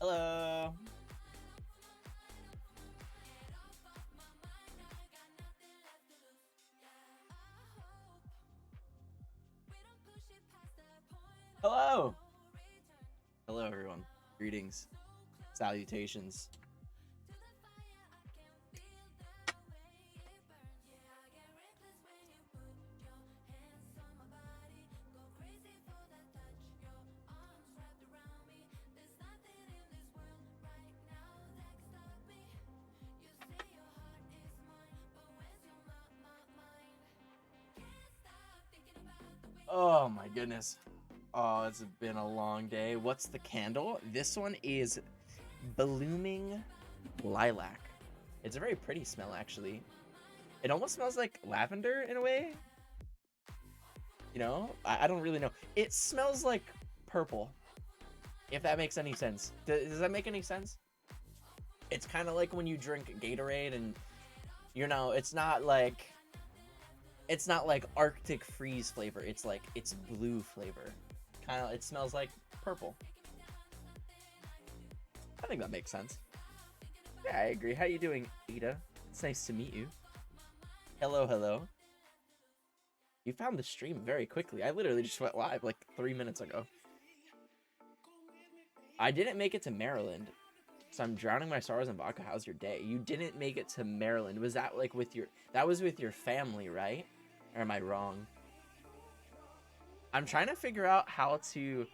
Hello. Hello. Hello, everyone. Greetings. Salutations. Oh my goodness. Oh, it's been a long day. What's the candle? This one is Blooming Lilac. It's a very pretty smell, actually. It almost smells like lavender in a way. You know? I don't really know. It smells like purple, if that makes any sense. Does that make any sense? It's kind of like when you drink Gatorade and, you know, it's not like Arctic Freeze flavor. It's like, it's blue flavor. Kind of, it smells like purple. I think that makes sense. Yeah, I agree. How you doing, Ada? It's nice to meet you. Hello, hello. You found the stream very quickly. I literally just went live like 3 minutes ago. I didn't make it to Maryland, so I'm drowning my sorrows in vodka. How's your day? You didn't make it to Maryland. Was that like with your... That was with your family, right? Or am I wrong? I'm trying to figure out how to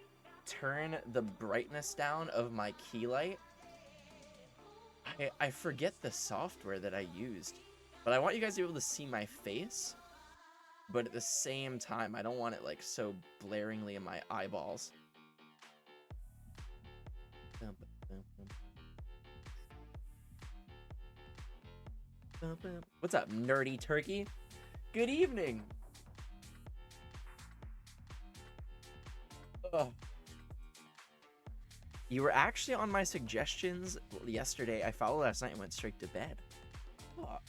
turn the brightness down of my key light. I forget the software that I used, but I want you guys to be able to see my face, but at the same time, I don't want it like so blaringly in my eyeballs. What's up, nerdy turkey? Good evening. Ugh. You were actually on my suggestions yesterday. I followed last night and went straight to bed. Oh.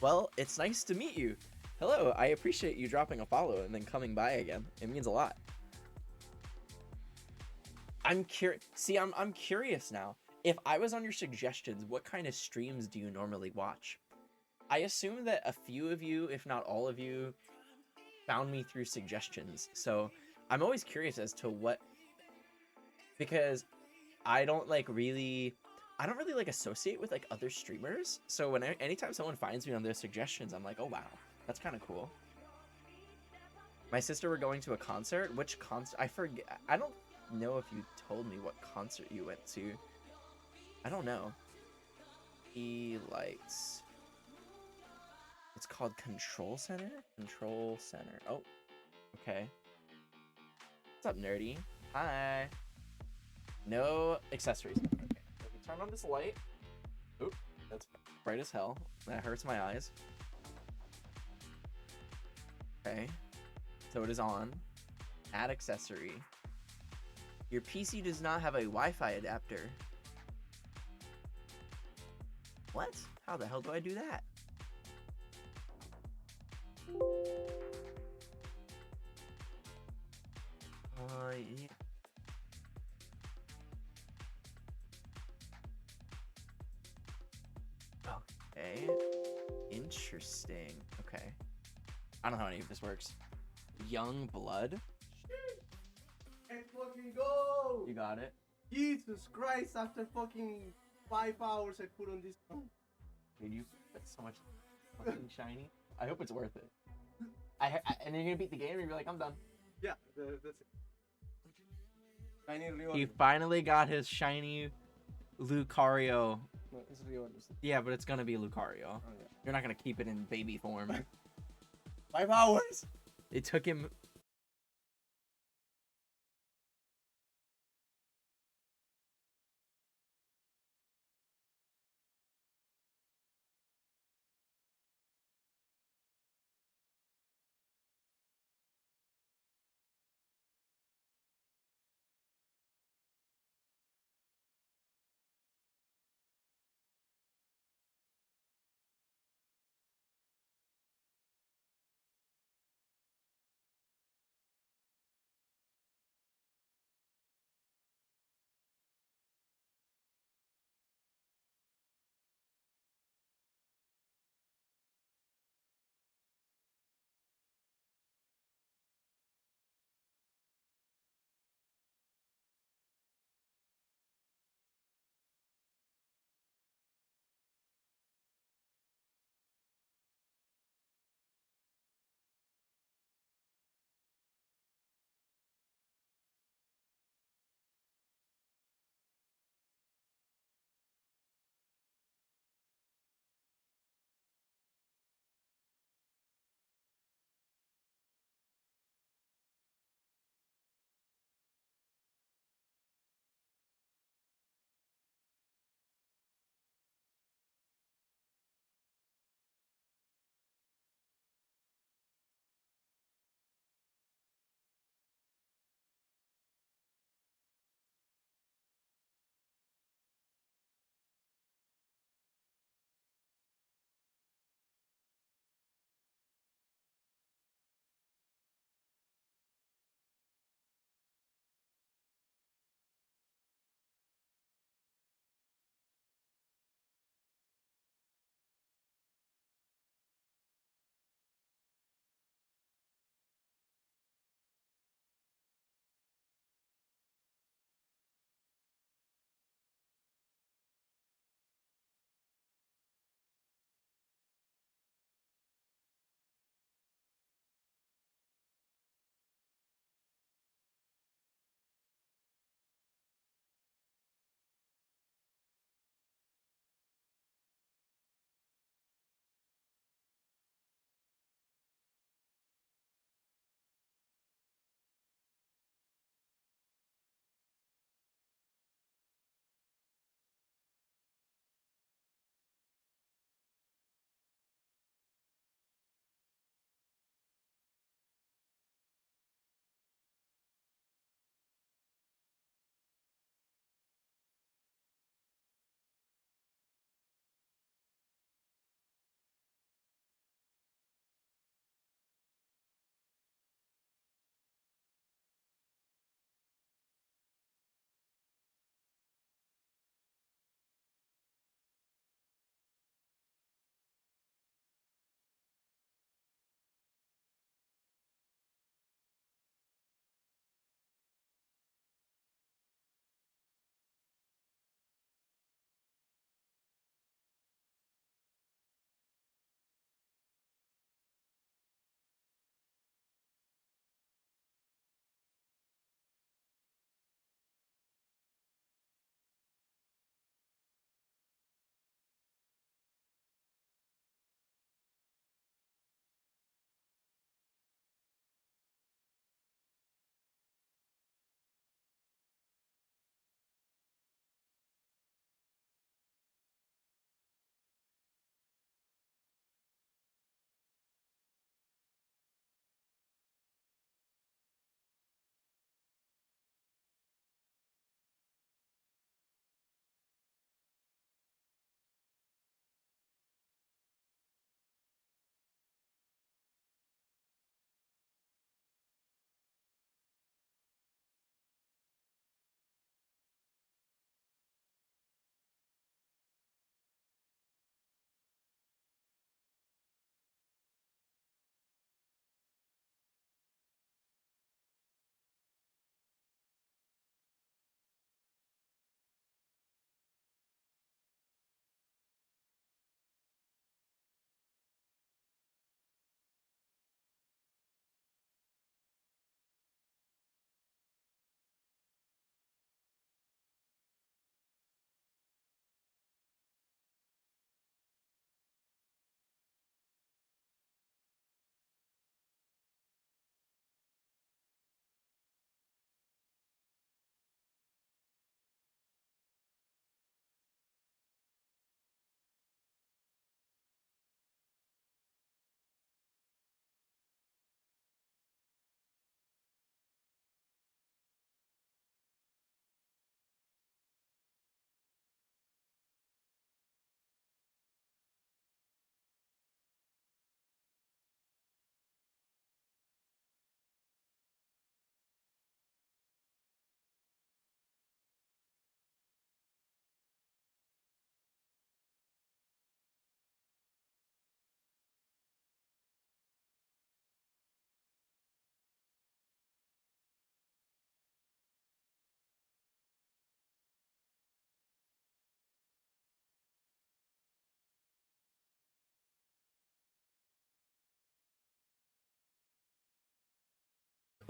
Well, it's nice to meet you. Hello, I appreciate you dropping a follow and then coming by again. It means a lot. I'm curious. See, I'm curious now. If I was on your suggestions, what kind of streams do you normally watch? I assume that a few of you, if not all of you, found me through suggestions. So I'm always curious as to what, because I don't really like associate with like other streamers. So anytime someone finds me on their suggestions, I'm like, oh wow, that's kind of cool. My sister were going to a concert. Which concert? I forget. I don't know if you told me what concert you went to. I don't know. Lights. It's called Control Center? Control Center. Oh, okay. What's up, nerdy? Hi. No accessories. Okay, let me turn on this light. Oop, that's bright as hell. That hurts my eyes. Okay, so it is on. Add accessory. Your PC does not have a Wi-Fi adapter. What? How the hell do I do that? Yeah. Okay. Interesting. Okay. I don't know how any of this works. Young Blood. Let's fucking go! You got it. Jesus Christ, after fucking 5 hours I put on this one. Dude, you put so much fucking shiny. I hope it's worth it. And then you're gonna beat the game and you're like, I'm done. Yeah, that's it. Shiny He reorder. finally got his shiny Lucario. No, it's reorders. Yeah, but it's gonna be Lucario. Oh, yeah. You're not gonna keep it in baby form. 5 hours! It took him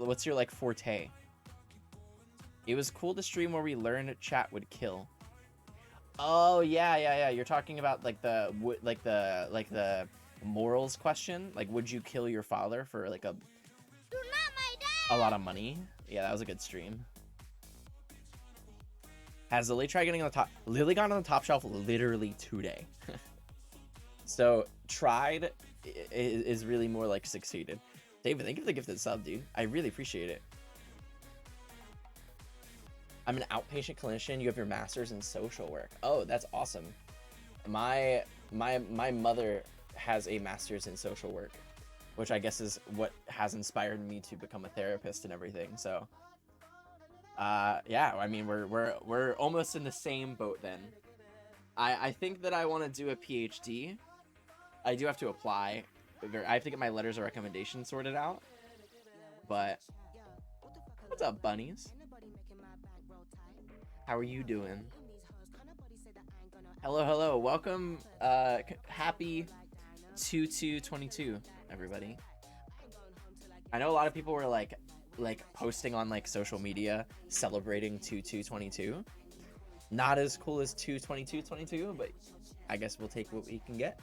what's your like forte? It was cool to stream where we learned chat would kill. Oh yeah. You're talking about like the morals question. Like, would you kill your father for like a lot of money? Yeah, that was a good stream. Has Lily tried getting on the top? Lily got on the top shelf literally today. So tried is really more like succeeded. David, thank you for the gifted sub, dude. I really appreciate it. I'm an outpatient clinician. You have your master's in social work. Oh, that's awesome. My mother has a master's in social work, which I guess is what has inspired me to become a therapist and everything. So, yeah, I mean, we're almost in the same boat then. I think that I want to do a PhD. I do have to apply. I have to get my letters of recommendation sorted out. But what's up, bunnies? How are you doing? Hello. Welcome. Happy 2222, everybody. I know a lot of people were like posting on like social media celebrating 2222. Not as cool as 22222, but I guess we'll take what we can get.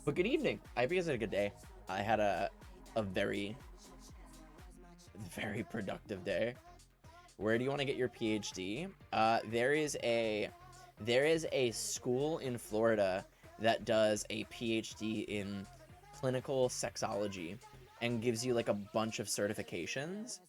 But good evening. I hope you guys had a good day. I had a very productive day. Where do you want to get your PhD? There is a school in Florida that does a PhD in clinical sexology and gives you like a bunch of certifications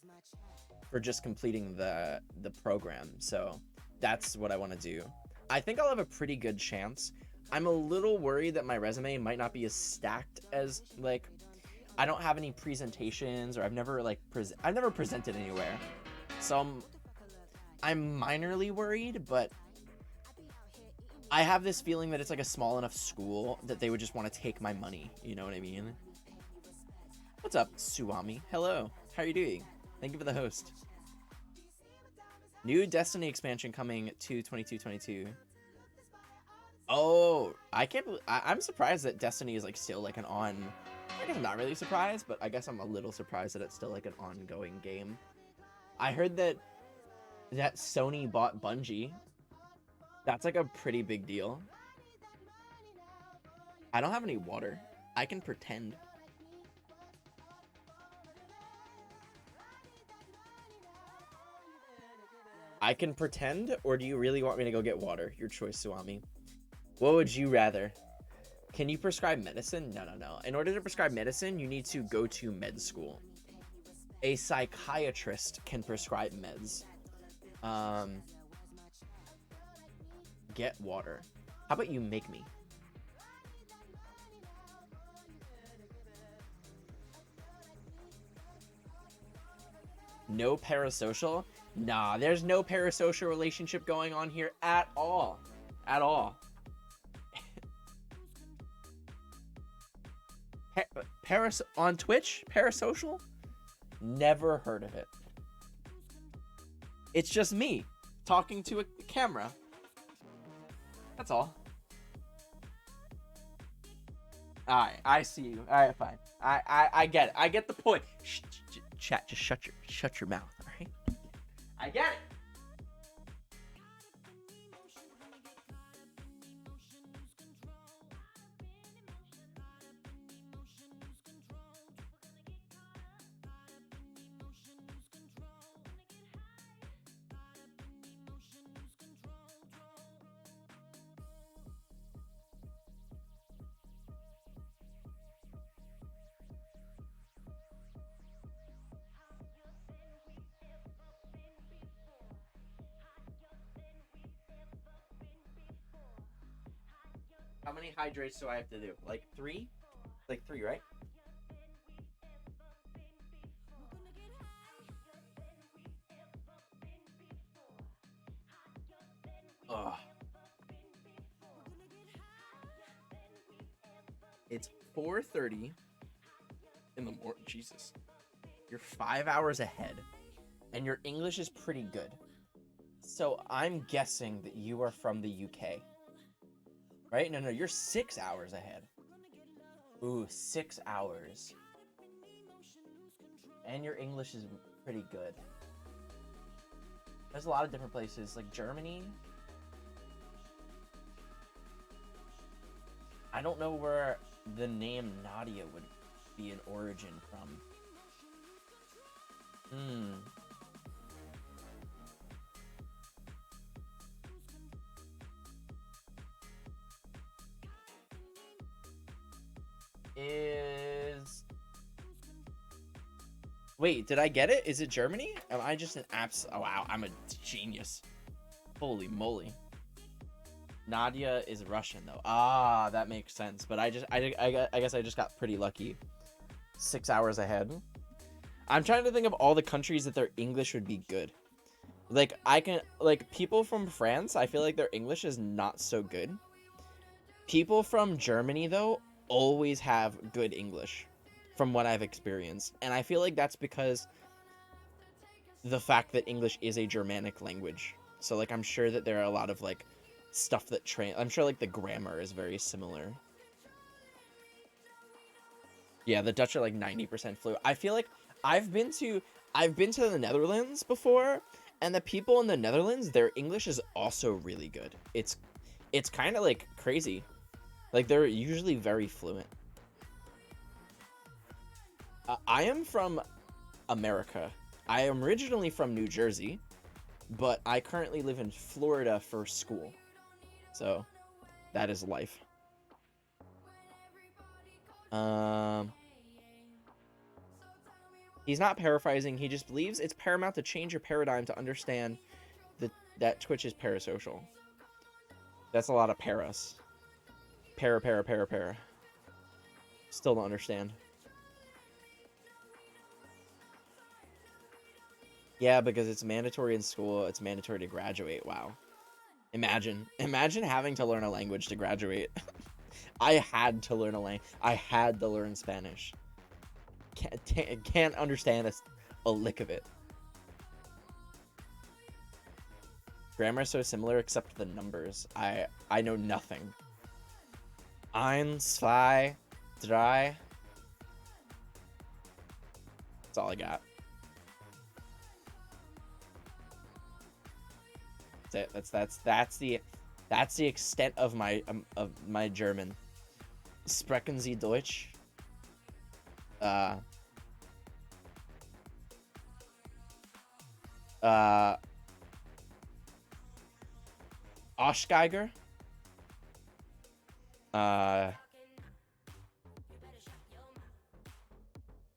for just completing the program. So that's what I want to do. I think I'll have a pretty good chance. I'm a little worried that my resume might not be as stacked as like I don't have any presentations, or I've never presented anywhere. So I'm minorly worried, but I have this feeling that it's like a small enough school that they would just want to take my money. You know what I mean? What's up, Suwami? Hello. How are you doing? Thank you for the host. New Destiny expansion coming to 2222. Oh, I can't believe I'm surprised that Destiny is like still like an on. I guess I'm not really surprised, but I guess I'm a little surprised that it's still like an ongoing game. I heard that Sony bought Bungie. That's like a pretty big deal. I don't have any water. I can pretend. I can pretend, or do you really want me to go get water? Your choice, Suwami. What would you rather? Can you prescribe medicine? No. In order to prescribe medicine, you need to go to med school. A psychiatrist can prescribe meds. Get water. How about you make me? No parasocial? Nah, there's no parasocial relationship going on here at all. At all. On Twitch? Parasocial? Never heard of it. It's just me talking to a camera. That's all. Alright, I see you. Alright, fine. I get it. I get the point. Chat, just shut your mouth, alright? I get it. How many hydrates do I have to do? Like 3? Like 3, right? Ugh. It's 4:30 in the morning. Jesus. You're 5 hours ahead. And your English is pretty good. So I'm guessing that you are from the UK. Right? No, you're 6 hours ahead. Ooh, 6 hours. And your English is pretty good. There's a lot of different places, like Germany. I don't know where the name Nadia would be an origin from. Wait, did I get it? Is it Germany? Am I just an oh wow, I'm a genius. Holy moly. Nadia is Russian though. Ah, that makes sense. But I guess I just got pretty lucky. 6 hours ahead. I'm trying to think of all the countries that their English would be good. Like people from France, I feel like their English is not so good. People from Germany though always have good English from what I've experienced. And I feel like that's because the fact that English is a Germanic language. So like I'm sure that there are a lot of like stuff that I'm sure like the grammar is very similar. Yeah, the Dutch are like 90% fluent. I feel like I've been to the Netherlands before, and the people in the Netherlands, their English is also really good. It's kind of like crazy. Like they're usually very fluent. I am from America. I am originally from New Jersey, but I currently live in Florida for school. So, that is life. He's not paraphrasing. He just believes it's paramount to change your paradigm to understand that Twitch is parasocial. That's a lot of paras. Para. Still don't understand. Yeah, because it's mandatory in school. It's mandatory to graduate. Wow. Imagine having to learn a language to graduate. I had to learn I had to learn Spanish. Can't understand a lick of it. Grammar is so similar except for the numbers. I know nothing. Eins, zwei, drei. That's all I got. That's the extent of my German. Sprechen Sie Deutsch? Oshgeiger?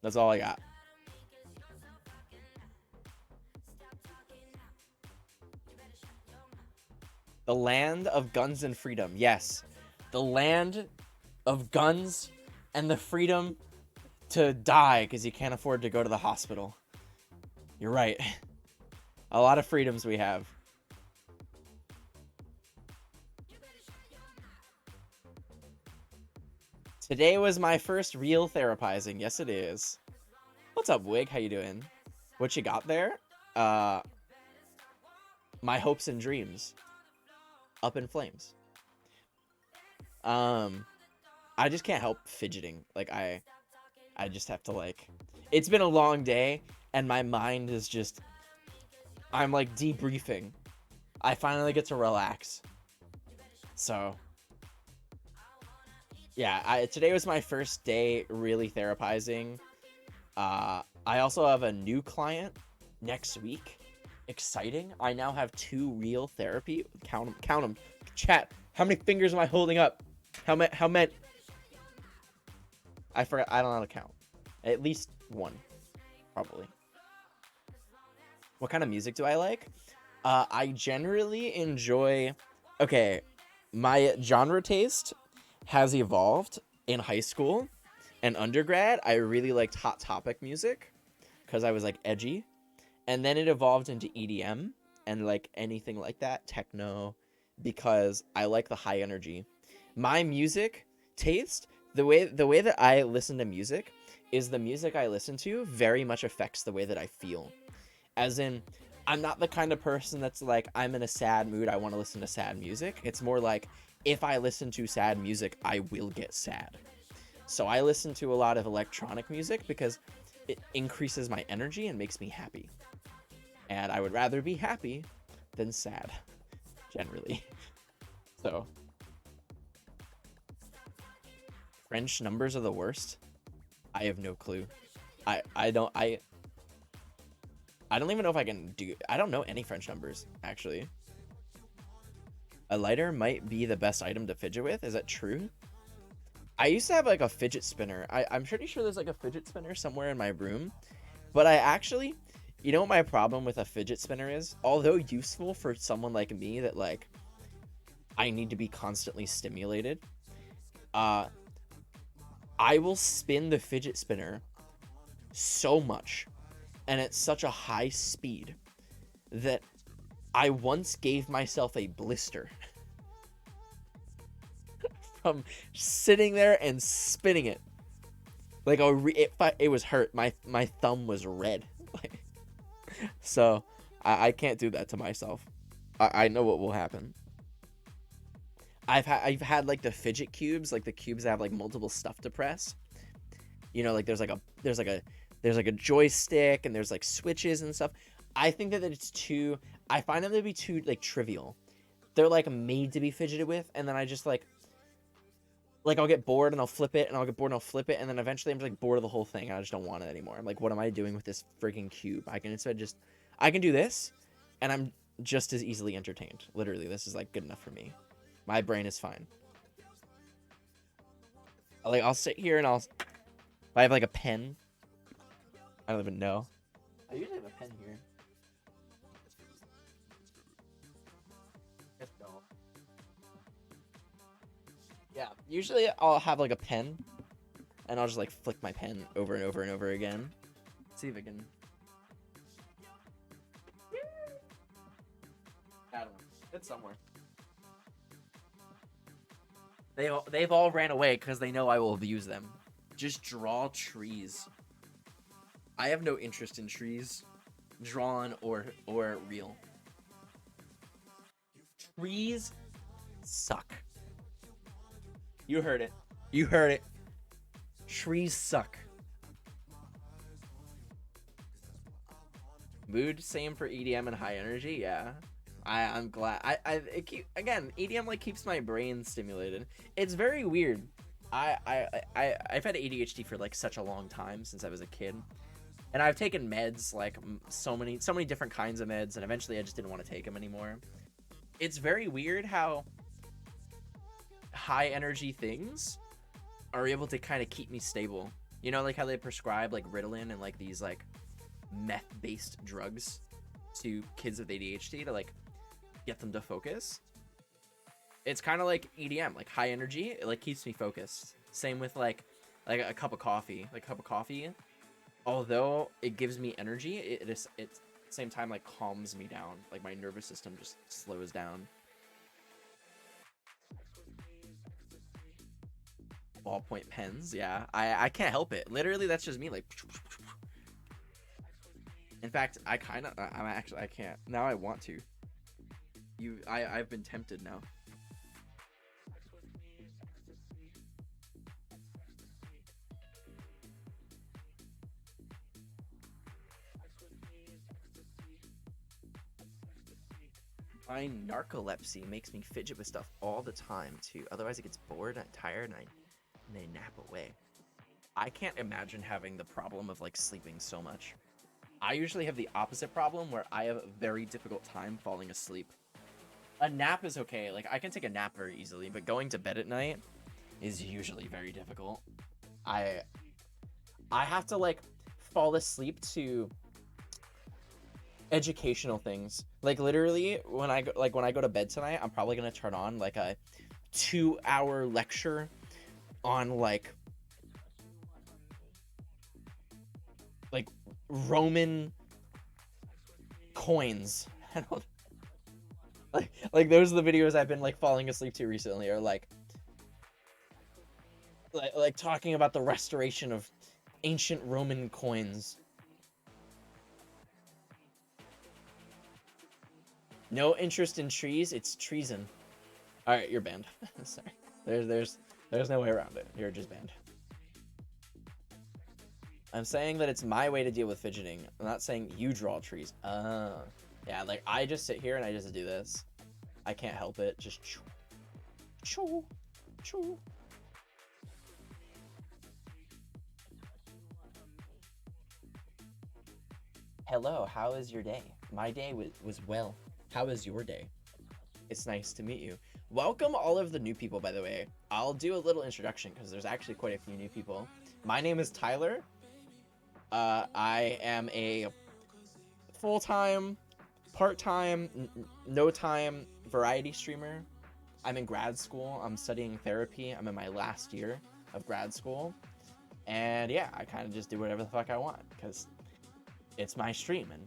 That's all I got. The land of guns and freedom. Yes. The land of guns and the freedom to die because you can't afford to go to the hospital. You're right. A lot of freedoms we have. Today was my first real therapizing. Yes, it is. What's up, Wig? How you doing? What you got there? My hopes and dreams. Up in flames. I just can't help fidgeting. Like I just have to like. It's been a long day, and my mind is just. I'm like debriefing. I finally get to relax. So. Yeah, today was my first day really therapizing. I also have a new client next week. Exciting. I now have 2 real therapy. Count them. Chat. How many fingers am I holding up? How many? I forgot. I don't know how to count. At least 1, probably. What kind of music do I like? I generally enjoy. Okay, my genre taste has evolved in high school and undergrad. I really liked Hot Topic music because I was like edgy. And then it evolved into EDM and like anything like that, techno, because I like the high energy. My music taste, the way that I listen to music is the music I listen to very much affects the way that I feel. As in, I'm not the kind of person that's like, I'm in a sad mood, I want to listen to sad music. It's more like, if I listen to sad music, I will get sad. So I listen to a lot of electronic music because it increases my energy and makes me happy. And I would rather be happy than sad, generally. So, French numbers are the worst. I have no clue. I don't even know if I can do. I don't know any French numbers, actually. A lighter might be the best item to fidget with. Is that true? I used to have like a fidget spinner. I'm pretty sure there's like a fidget spinner somewhere in my room. But I actually, you know what my problem with a fidget spinner is? Although useful for someone like me that like, I need to be constantly stimulated. I will spin the fidget spinner so much and at such a high speed that I once gave myself a blister from sitting there and spinning it. Like it was hurt. My thumb was red. So I can't do that to myself. I know what will happen. I've had like the fidget cubes, like the cubes that have like multiple stuff to press. You know, like there's like a joystick and there's like switches and stuff. I think that it's too. I find them to be too like trivial. They're like made to be fidgeted with, and then I just like I'll get bored and I'll flip it, and I'll get bored and I'll flip it, and then eventually I'm just like bored of the whole thing. And I just don't want it anymore. I'm like, what am I doing with this freaking cube? I can instead just I can do this, and I'm just as easily entertained. Literally, this is like good enough for me. My brain is fine. Like I'll sit here and if I have like a pen. I don't even know. I usually have a pen here. Let's go. Yeah, usually I'll have like a pen, and I'll just like flick my pen over and over and over again. Let's see if I can. I don't know. It's somewhere. They've all ran away because they know I will abuse them. Just draw trees. I have no interest in trees, drawn or real. Trees suck. You heard it. You heard it. Trees suck. Mood same for EDM and high energy. Yeah. I'm glad. Again, EDM like keeps my brain stimulated. It's very weird. I've had ADHD for like such a long time, since I was a kid, and I've taken meds, like so many different kinds of meds, and eventually I just didn't want to take them anymore. It's very weird how high energy things are able to kind of keep me stable. You know, like how they prescribe like Ritalin and like these like meth based drugs to kids with ADHD to like get them to focus. It's kind of like EDM, like high energy. It like keeps me focused. Same with like a cup of coffee. Like a cup of coffee, although it gives me energy, it at the same time like calms me down. Like my nervous system just slows down. Ballpoint pens, yeah. I can't help it. Literally, that's just me. Like, in fact, I can't. Now I want to. I've been tempted now. My narcolepsy makes me fidget with stuff all the time too. Otherwise, it gets bored and tired, and I nap away. I can't imagine having the problem of like sleeping so much. I usually have the opposite problem where I have a very difficult time falling asleep. A nap is okay. Like I can take a nap very easily, but going to bed at night is usually very difficult. I have to like fall asleep to educational things. Like literally when I go to bed tonight, I'm probably going to turn on like a 2-hour lecture on like Roman coins. I don't like those are the videos I've been like falling asleep to recently, or like talking about the restoration of ancient Roman coins. No interest in trees, it's treason. All right, you're banned. Sorry. There's no way around it. You're just banned. I'm saying that it's my way to deal with fidgeting. I'm not saying you draw trees. Yeah, like I just sit here and I just do this. I can't help it. Just choo, choo, choo. Hello, how is your day? My day was well. How is your day? It's nice to meet you. Welcome all of the new people, by the way. I'll do a little introduction because there's actually quite a few new people. My name is Tyler. I am a full-time, part-time, no-time variety streamer. I'm in grad school. I'm studying therapy. I'm in my last year of grad school. And yeah, I kind of just do whatever the fuck I want because it's my stream and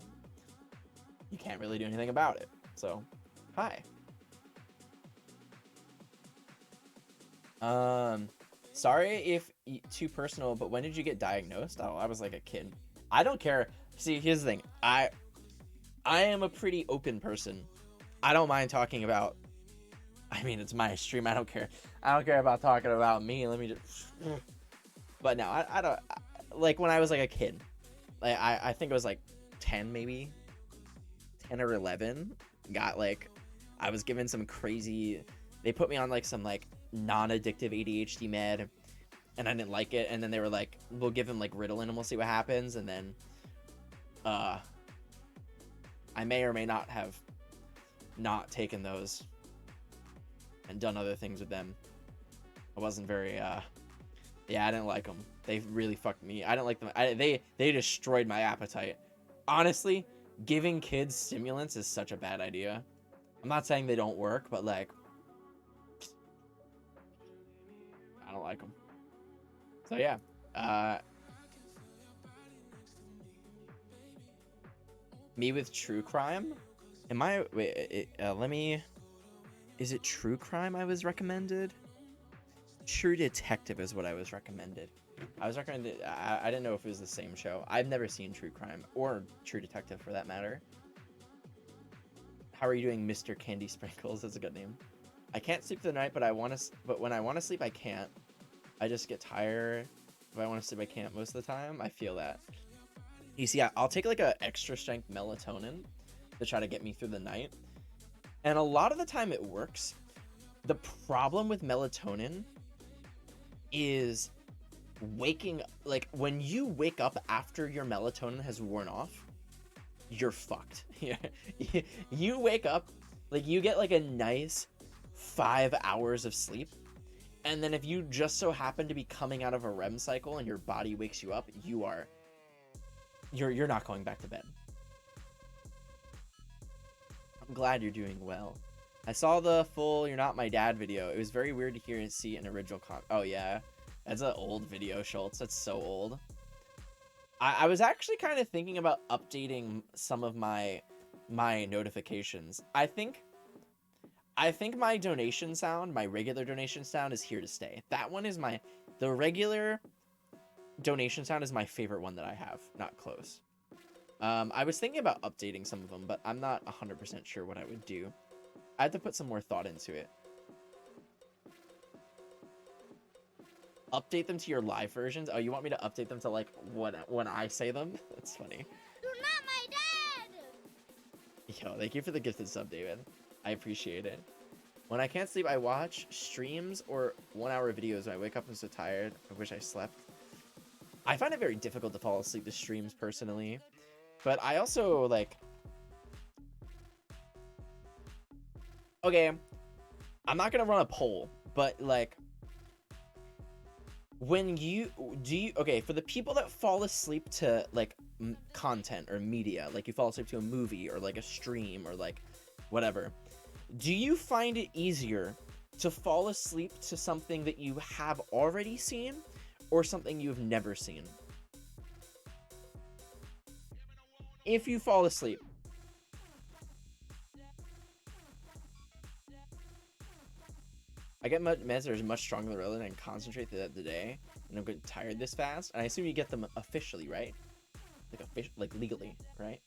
you can't really do anything about it. So, hi. Sorry if too personal, but when did you get diagnosed? Oh, I was like a kid. I don't care. See, here's the thing. I am a pretty open person. I don't mind talking about, I mean, it's my stream. I don't care. I don't care about talking about me. Let me just, but no, I don't, like when I was like a kid, like I think it was like 10 maybe, 10 or 11, got like, I was given some crazy, they put me on like some like non-addictive ADHD med and I didn't like it, and then they were like, we'll give him like Ritalin and we'll see what happens, and then I may or may not have not taken those and done other things with them. I wasn't very yeah, I didn't like them. They really fucked me. I didn't like them. They destroyed my appetite. Honestly, giving kids stimulants is such a bad idea. I'm not saying they don't work, but like, I don't like them. So yeah, me with true crime. Am I? Wait, let me. Is it true crime I was recommended? True Detective is what I was recommended. I was recommended. I didn't know if it was the same show. I've never seen True Crime or True Detective for that matter. How are you doing, Mr. Candy Sprinkles? That's a good name. I can't sleep the night, but But when I want to sleep, I can't. I just get tired. If I want to sleep, I can't most of the time. I feel that. You see, I'll take like a extra strength melatonin to try to get me through the night, and a lot of the time it works. The problem with melatonin is waking, like when you wake up after your melatonin has worn off, you're fucked. You wake up, like you get like a nice 5 hours of sleep, and then if you just so happen to be coming out of a REM cycle and your body wakes you up, you're not going back to bed. I'm glad you're doing well. I saw the full You're Not My Dad video. It was very weird to hear and see an original Oh yeah, that's an old video, Schultz. That's so old. I was actually kind of thinking about updating some of my notifications. I think my donation sound, my regular donation sound, is here to stay. That one is the regular donation sound is my favorite one that I have. Not close. I was thinking about updating some of them, but I'm not 100% sure what I would do. I had to put some more thought into it. Update them to your live versions? Oh, you want me to update them to like when I say them? That's funny. You're not my dad! Yo, thank you for the gifted sub, David. I appreciate it. When I can't sleep, I watch streams or 1 hour videos. When I wake up, I'm so tired. I wish I slept. I find it very difficult to fall asleep to streams personally. But I also like... Okay, I'm not gonna run a poll, but like... When okay, for the people that fall asleep to like content or media, like you fall asleep to a movie or like a stream or like whatever, do you find it easier to fall asleep to something that you have already seen or something you've never seen? If you fall asleep. I get meds that are much stronger than and concentrate throughout the day, and I'm getting tired this fast. And I assume you get them officially, right? Like legally, right?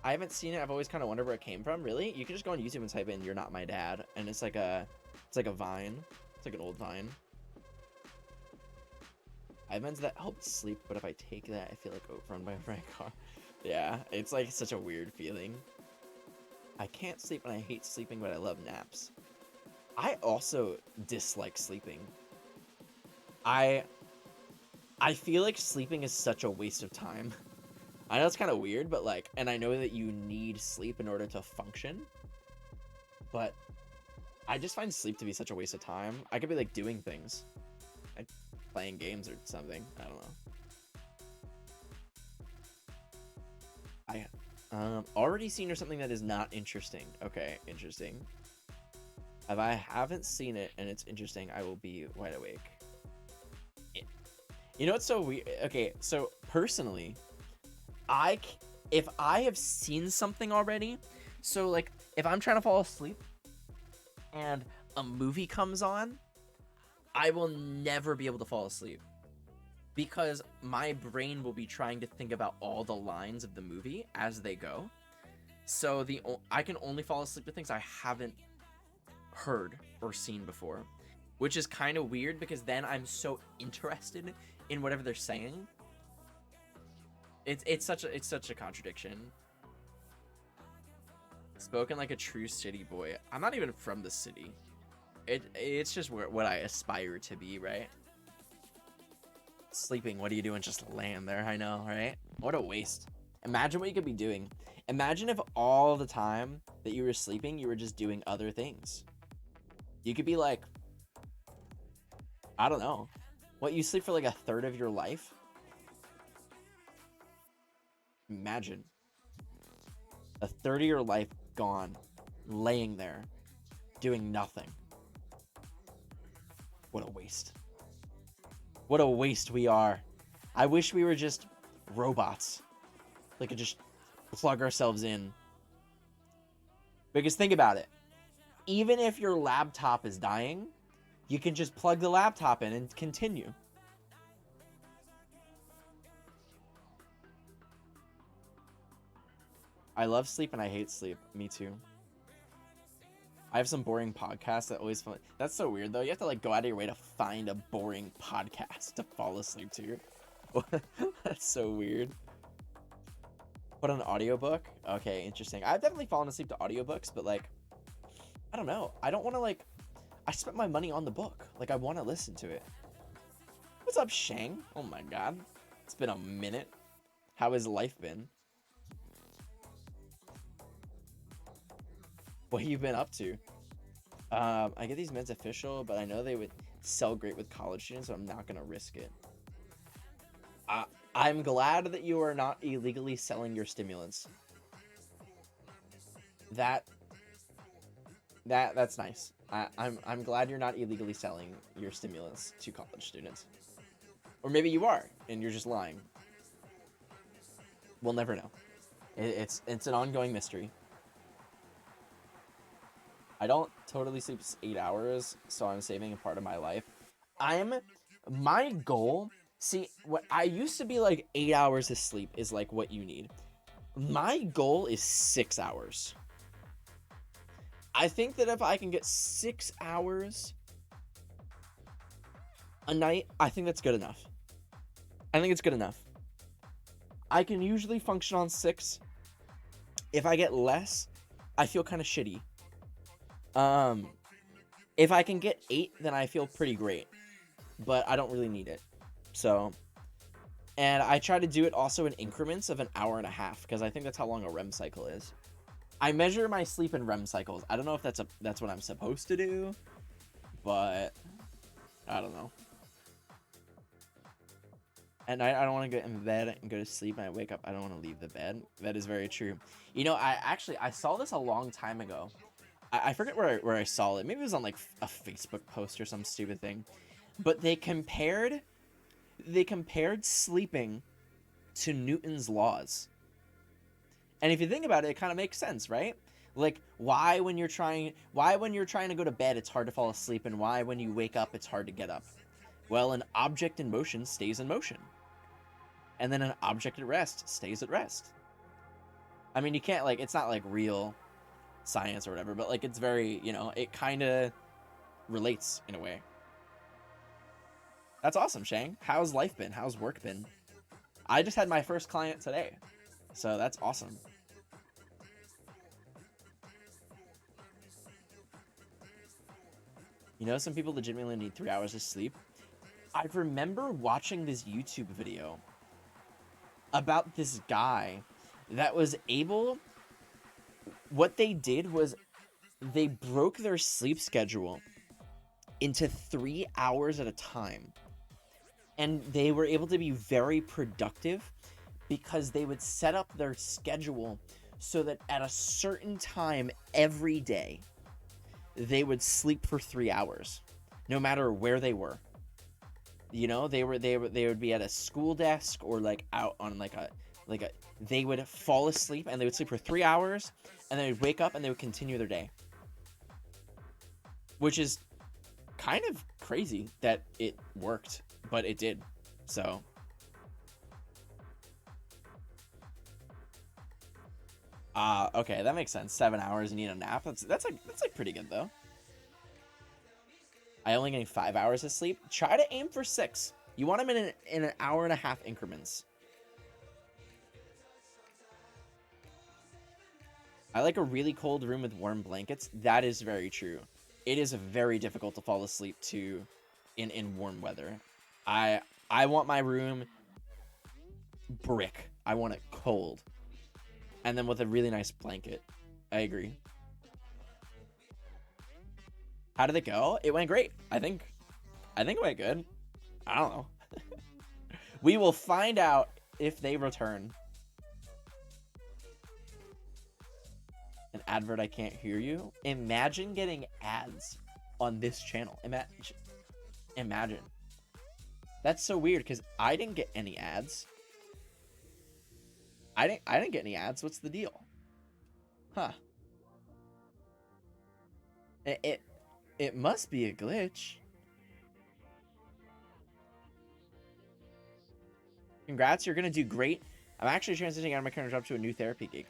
I haven't seen it. I've always kind of wondered where it came from. Really? You can just go on YouTube and type in "You're Not My Dad," and it's like a Vine. It's like an old Vine. I have meds that help sleep, but if I take that, I feel like overrun by a frank car. Yeah, it's like such a weird feeling. I can't sleep and I hate sleeping, but I love naps. I also dislike sleeping. I feel like sleeping is such a waste of time. I know it's kind of weird, but like, and I know that you need sleep in order to function, but I just find sleep to be such a waste of time. I could be like doing things, like playing games or something. I don't know. Already seen or something that is not interesting. Okay, interesting. If I haven't seen it and it's interesting, I will be wide awake. You know what's so weird? Okay, so personally, if I have seen something already, so like if I'm trying to fall asleep and a movie comes on, I will never be able to fall asleep because my brain will be trying to think about all the lines of the movie as they go. So I can only fall asleep to things I haven't heard or seen before, which is kind of weird because then I'm so interested in whatever they're saying. It's such a contradiction. Spoken like a true city boy. I'm not even from the city. It's just what I aspire to be, right? Sleeping, what are you doing? Just laying there. I know, right? What a waste. Imagine what you could be doing. Imagine if all the time that you were sleeping, you were just doing other things. You could be like, I don't know. What, you sleep for like a third of your life? Imagine. A third of your life gone, laying there, doing nothing. What a waste. What a waste we are. I wish we were just robots. Like, could just plug ourselves in. Because think about it. Even if your laptop is dying, you can just plug the laptop in and continue. I love sleep and I hate sleep. Me too. I have some boring podcasts that always fun. That's so weird though. You have to like go out of your way to find a boring podcast to fall asleep to. That's so weird. But an audiobook? Okay, interesting. I've definitely fallen asleep to audiobooks, but like, I don't know. I don't want to like, I spent my money on the book. Like, I want to listen to it. What's up, Shang? Oh my god. It's been a minute. How has life been? What have you been up to? I get these meds official, but I know they would sell great with college students, so I'm not going to risk it. I'm glad that you are not illegally selling your stimulants. That's nice. I'm glad you're not illegally selling your stimulants to college students. Or maybe you are, and you're just lying. We'll never know. It's an ongoing mystery. I don't totally sleep 8 hours, so I'm saving a part of my life. My goal, see, what I used to be like 8 hours of sleep is like what you need. My goal is 6 hours. I think that if I can get 6 hours a night, I think that's good enough. I think it's good enough. I can usually function on 6. If I get less, I feel kind of shitty. If I can get 8, then I feel pretty great, but I don't really need it. So, and I try to do it also in increments of an hour and a half, because I think that's how long a REM cycle is. I measure my sleep in REM cycles. I don't know if that's what I'm supposed to do, but I don't know. At night, I don't want to get in bed and go to sleep, and I wake up, I don't want to leave the bed. That is very true. You know, I saw this a long time ago. I forget where I saw it. Maybe it was on like a Facebook post or some stupid thing. But they compared sleeping to Newton's laws. And if you think about it, it kind of makes sense, right? Like why when you're trying to go to bed it's hard to fall asleep, and why when you wake up it's hard to get up. Well, an object in motion stays in motion. And then an object at rest stays at rest. I mean, you can't like, it's not like real science or whatever, but like it's very, you know, it kind of relates in a way. That's awesome, Shang. How's life been? How's work been? I just had my first client today, so that's awesome. You know, some people legitimately need 3 hours of sleep. I remember watching this YouTube video about this guy that was able... What they did was they broke their sleep schedule into 3 hours at a time. And they were able to be very productive because they would set up their schedule so that at a certain time every day, they would sleep for 3 hours, no matter where they were. You know, they would be at a school desk or like out on they would fall asleep and they would sleep for 3 hours and they would wake up and they would continue their day. Which is kind of crazy that it worked, but it did. So okay, that makes sense. 7 hours, you need a nap. That's like pretty good though. I only getting 5 hours of sleep. Try to aim for 6. You want them in an hour and a half increments. I like a really cold room with warm blankets. That is very true. It is very difficult to fall asleep to in warm weather. I want my room brick. I want it cold. And then with a really nice blanket. I agree. How did it go? It went great. I think it went good. I don't know. We will find out if they return. An advert, I can't hear you. Imagine getting ads on this channel. Imagine. That's so weird because I didn't get any ads. I didn't get any ads. What's the deal? Huh. It must be a glitch. Congrats, you're gonna do great. I'm actually transitioning out of my current job to a new therapy gig.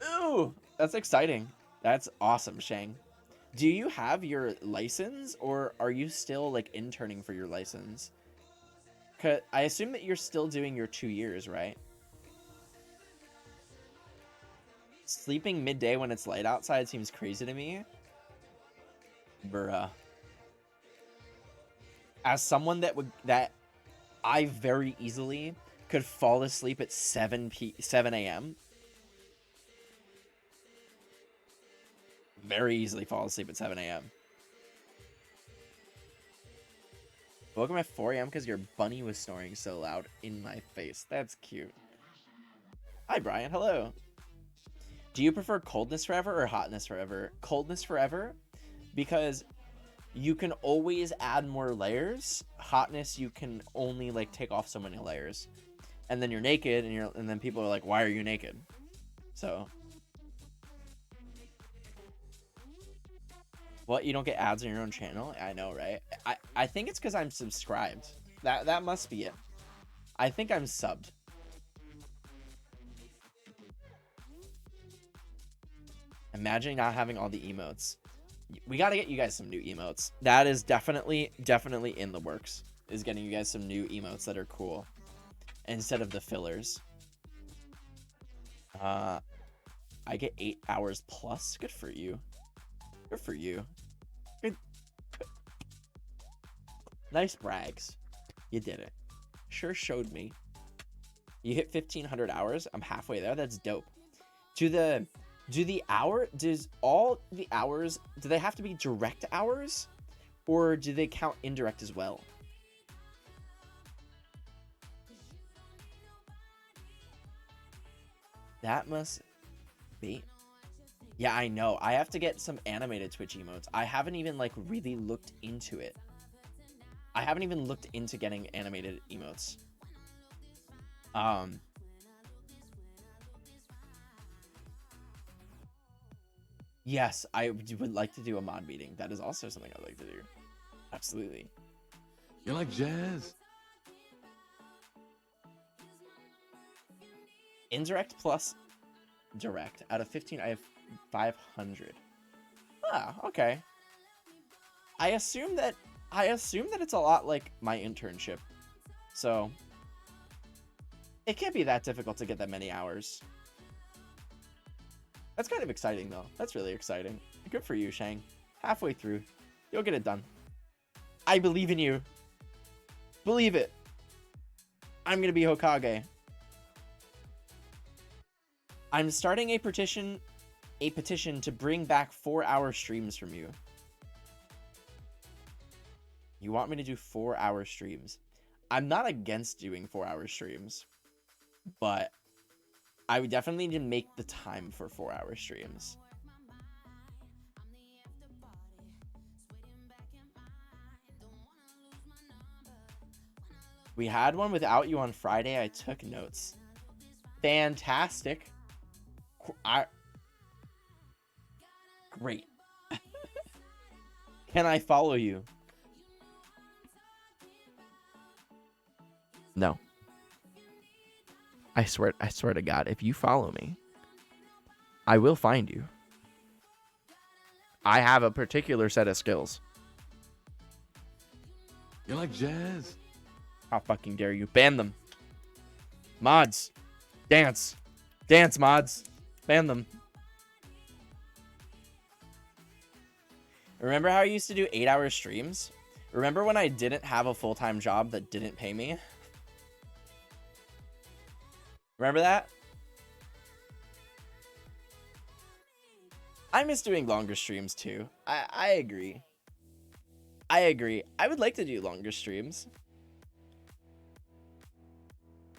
Ooh, that's exciting. That's awesome, Shang. Do you have your license or are you still like interning for your license? 'Cause I assume that you're still doing your 2 years, right? Sleeping midday when it's light outside seems crazy to me. Bruh. As someone that I very easily could fall asleep at 7 a.m. Very easily fall asleep at 7 a.m. Woke up at 4 a.m. because your bunny was snoring so loud in my face. That's cute. Hi, Brian. Hello. Do you prefer coldness forever or hotness forever? Coldness forever, because you can always add more layers. Hotness, you can only like take off so many layers, and then you're naked, and then people are like, "Why are you naked?" So, what? You don't get ads on your own channel? I know, right? I think it's because I'm subscribed. That must be it. I think I'm subbed. Imagine not having all the emotes. We got to get you guys some new emotes. That is definitely in the works. Is getting you guys some new emotes that are cool instead of the fillers. I get 8 hours plus. Good for you. Good for you. Good. Nice brags. You did it. Sure showed me. You hit 1,500 hours. I'm halfway there. That's dope. Does all the hours, do they have to be direct hours? Or do they count indirect as well? That must be. Yeah, I know. I have to get some animated Twitch emotes. I haven't even like really looked into it. I haven't even looked into getting animated emotes. Yes, I would like to do a mod meeting. That is also something I'd like to do. Absolutely. You like jazz? Indirect plus direct. Out of 15, I have 500. Ah, okay. I assume that I assume that it's a lot like my internship. So it can't be that difficult to get that many hours. That's kind of exciting, though. That's really exciting. Good for you, Shang. Halfway through, you'll get it done. I believe in you. Believe it. I'm gonna be Hokage. I'm starting a petition to bring back 4-hour streams from you. You want me to do 4-hour streams? I'm not against doing 4-hour streams, but I would definitely need to make the time for 4-hour streams. We had one without you on Friday. I took notes. Fantastic. Great. Can I follow you? No. I swear to God, if you follow me, I will find you. I have a particular set of skills. You like jazz? How fucking dare you? Ban them. Mods. Dance. Dance, mods. Ban them. Remember how I used to do 8-hour streams? Remember when I didn't have a full-time job that didn't pay me? Remember that? I miss doing longer streams too. I agree. I agree. I would like to do longer streams.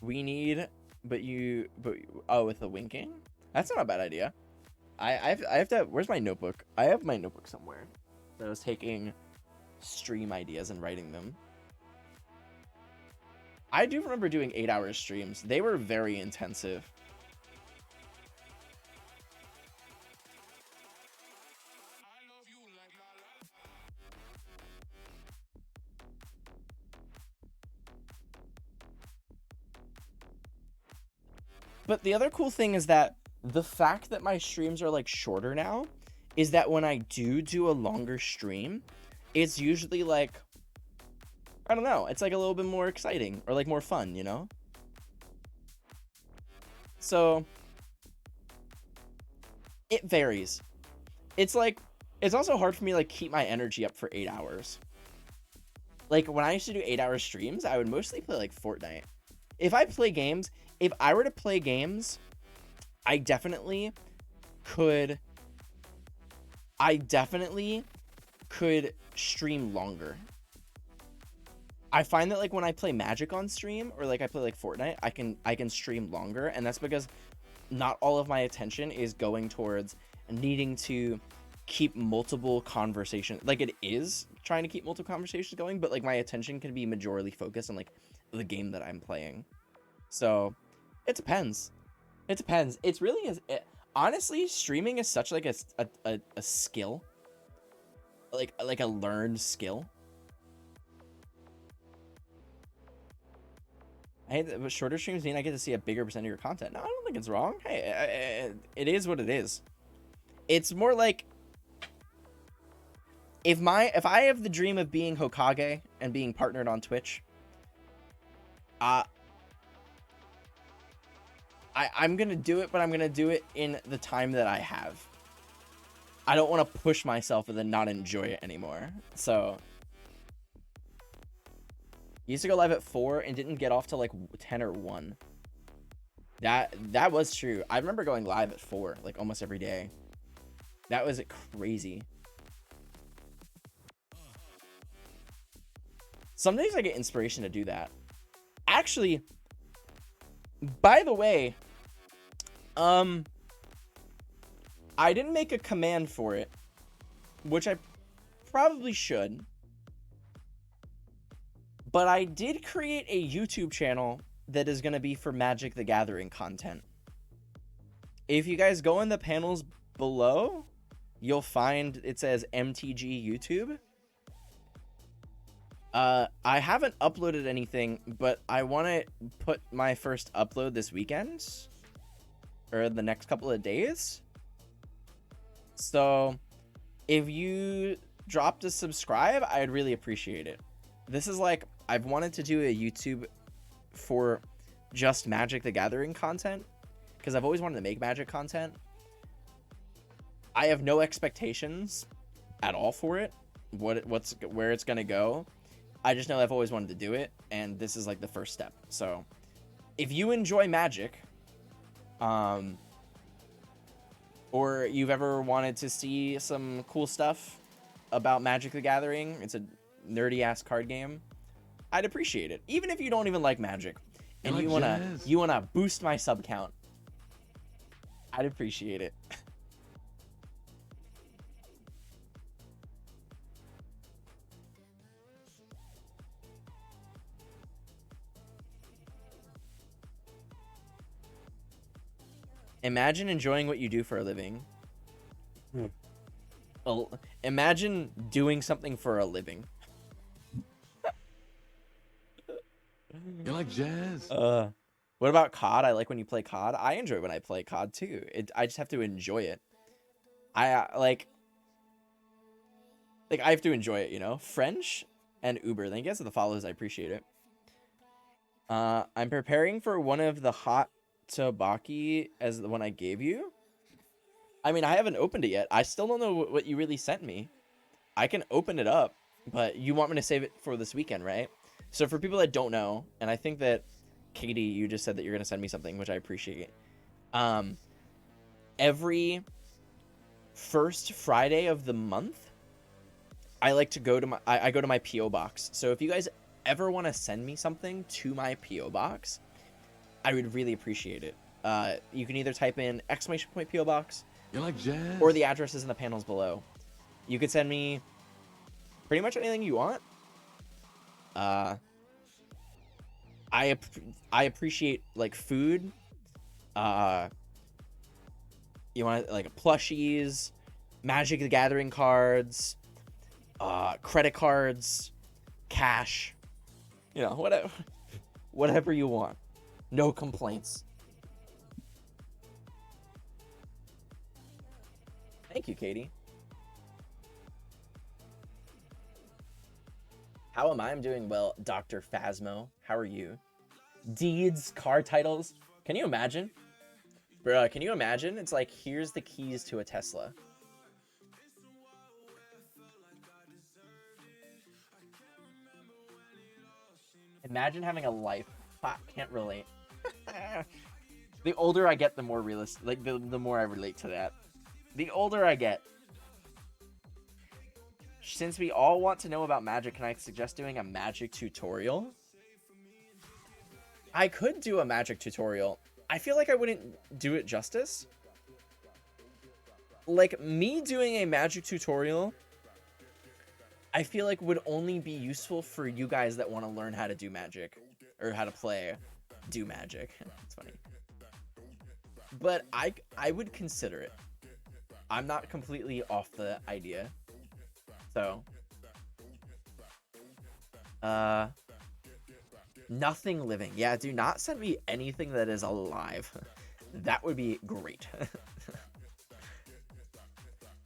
We need, oh, with the winking? That's not a bad idea. I have to, where's my notebook? I have my notebook somewhere. I was taking stream ideas and writing them. I do remember doing 8-hour streams. They were very intensive. But the other cool thing is that the fact that my streams are like shorter now is that when I do a longer stream, it's usually like, I don't know, it's like a little bit more exciting or like more fun, you know? So it varies. It's like, it's also hard for me to like keep my energy up for 8 hours. Like when I used to do 8-hour streams, I would mostly play like Fortnite. If I were to play games, I definitely could stream longer. I find that like when I play Magic on stream or like I play like Fortnite, I can stream longer, and that's because not all of my attention is going towards needing to keep multiple conversations. Like it is trying to keep multiple conversations going, but like my attention can be majorly focused on like the game that I'm playing. So it depends. It depends. It's really is. Honestly, streaming is such like a skill, like a learned skill. I hate that, but shorter streams mean I get to see a bigger percent of your content. No, I don't think it's wrong. Hey, it is what it is. It's more like if I have the dream of being Hokage and being partnered on Twitch, I'm gonna do it, but I'm gonna do it in the time that I have. I don't want to push myself and then not enjoy it anymore. So used to go live at 4 and didn't get off till like 10 or 1. That was true. I remember going live at 4 like almost every day. That was crazy. Some days I get inspiration to do that. Actually, by the way, I didn't make a command for it, which I probably should. But I did create a YouTube channel that is going to be for Magic the Gathering content. If you guys go in the panels below, you'll find it says MTG YouTube. I haven't uploaded anything, but I want to put my first upload this weekend or the next couple of days. So if you dropped a subscribe, I'd really appreciate it. This is like, I've wanted to do a YouTube for just Magic the Gathering content, because I've always wanted to make Magic content. I have no expectations at all for it, where it's gonna go. I just know I've always wanted to do it, and this is like the first step. So if you enjoy Magic, or you've ever wanted to see some cool stuff about Magic the Gathering, it's a nerdy ass card game, I'd appreciate it. Even if you don't even like Magic and like you wanna boost my sub count, I'd appreciate it. Imagine enjoying what you do for a living. Imagine doing something for a living. You like jazz? What about COD? I like when you play COD. I enjoy when I play COD too. I just have to enjoy it. I like I have to enjoy it, you know? French and Uber. Thank you guys for the follows. I appreciate it. I'm preparing for one of the hot Tabaki as the one I gave you. I mean, I haven't opened it yet. I still don't know what you really sent me. I can open it up, but you want me to save it for this weekend, right? So for people that don't know, and I think that Katie, you just said that you're going to send me something, which I appreciate. Every first Friday of the month, I like to go to I go to my PO box. So if you guys ever want to send me something to my PO box, I would really appreciate it. You can either type in !PO box, You like jazz? or the address is in the panels below. You could send me pretty much anything you want. I appreciate like food. You want like plushies, Magic the Gathering cards, credit cards, cash. You know, whatever you want. No complaints. Thank you, Katie. How am I? I'm doing well, Dr. Phasmo. How are you? Deeds, car titles. Can you imagine? Bruh, can you imagine? It's like, here's the keys to a Tesla. Imagine having a life. Can't relate. The older I get, the more realistic, like the more I relate to that. The older I get. Since we all want to know about Magic, can I suggest doing a Magic tutorial? I could do a Magic tutorial. I feel like I wouldn't do it justice. Like, me doing a Magic tutorial, I feel like would only be useful for you guys that want to learn how to do Magic. Or how to do Magic. It's funny. But I would consider it. I'm not completely off the idea. So. Nothing living. Yeah, do not send me anything that is alive. That would be great.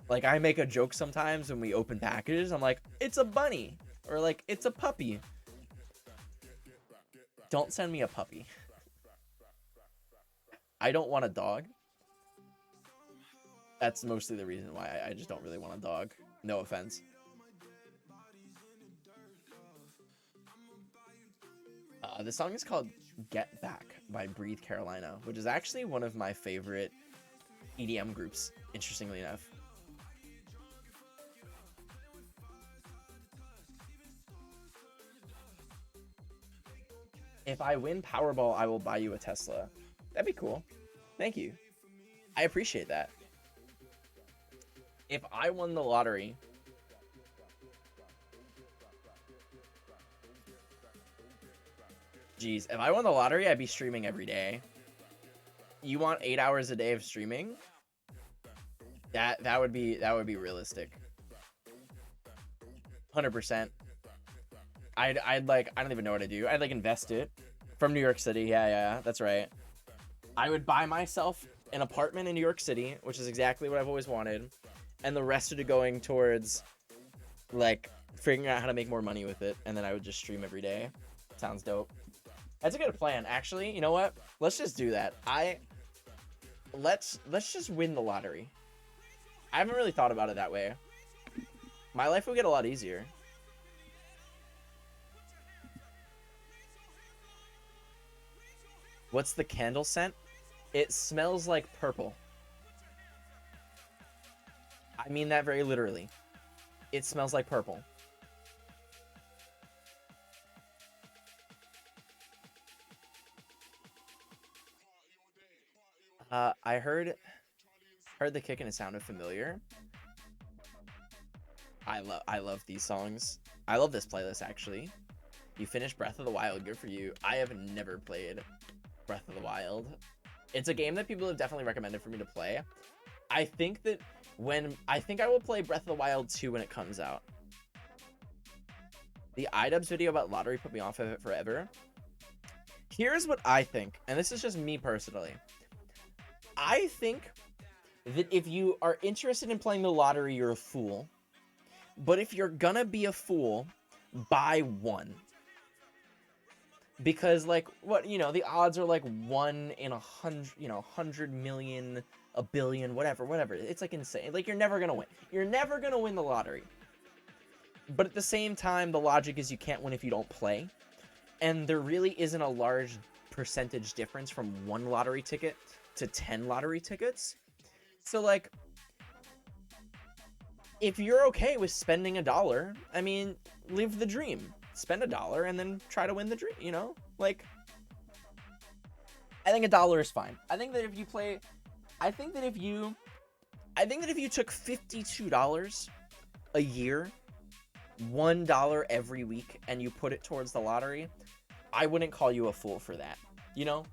Like, I make a joke sometimes when we open packages. I'm like, it's a bunny. Or like, it's a puppy. Don't send me a puppy. I don't want a dog. That's mostly the reason why I just don't really want a dog. No offense. The song is called Get Back by Breathe Carolina, which is actually one of my favorite EDM groups, interestingly enough. If I win Powerball, I will buy you a Tesla. That'd be cool. Thank you. I appreciate that. If I won the lottery... Jeez, if I won the lottery, I'd be streaming every day. You want 8 hours a day of streaming? That would be realistic. 100%. I'd like, I don't even know what to do. I'd like invest it from New York City. Yeah, that's right. I would buy myself an apartment in New York City, which is exactly what I've always wanted, and the rest of it going towards like figuring out how to make more money with it, and then I would just stream every day. Sounds dope. That's a good plan, actually. You know what? Let's just do that. Let's just win the lottery. I haven't really thought about it that way. My life will get a lot easier. What's the candle scent? It smells like purple. I mean that very literally. It smells like purple. I heard the kick and it sounded familiar. I love these songs. I love this playlist actually. You finished Breath of the Wild, good for you. I have never played Breath of the Wild. It's a game that people have definitely recommended for me to play. I think I will play Breath of the Wild 2 when it comes out. The iDubbbz video about lottery put me off of it forever. Here's what I think, and this is just me personally. I think that if you are interested in playing the lottery, you're a fool. But if you're gonna be a fool, buy one. Because, like, what, you know, the odds are like 1 in 100, 100 million, a billion, whatever. It's like insane. Like, you're never gonna win. You're never gonna win the lottery. But at the same time, the logic is you can't win if you don't play. And there really isn't a large percentage difference from 1 lottery ticket to 10 lottery tickets. So, like, if you're okay with spending $1, I mean, live the dream. Spend $1 and then try to win the dream, you know? Like, I think $1 is fine. I think that if you took $52 a year, $1 every week, and you put it towards the lottery, I wouldn't call you a fool for that. You know?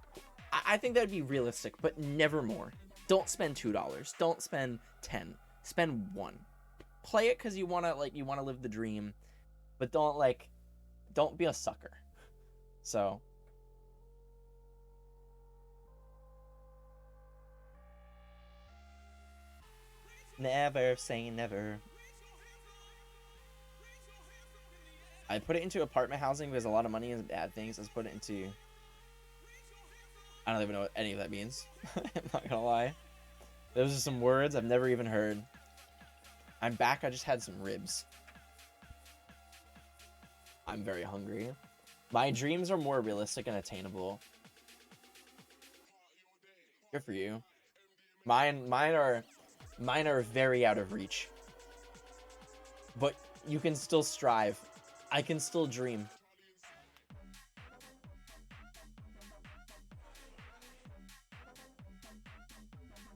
I think that'd be realistic, but never more. Don't spend $2. Don't spend 10. Spend 1. Play it because you wanna live the dream, but don't be a sucker. So. Never say never. I put it into apartment housing because a lot of money is bad things. Let's put it into... I don't even know what any of that means. I'm not gonna lie. Those are some words I've never even heard. I'm back. I just had some ribs. I'm very hungry. My dreams are more realistic and attainable. Good for you. Mine are very out of reach. But you can still strive. I can still dream.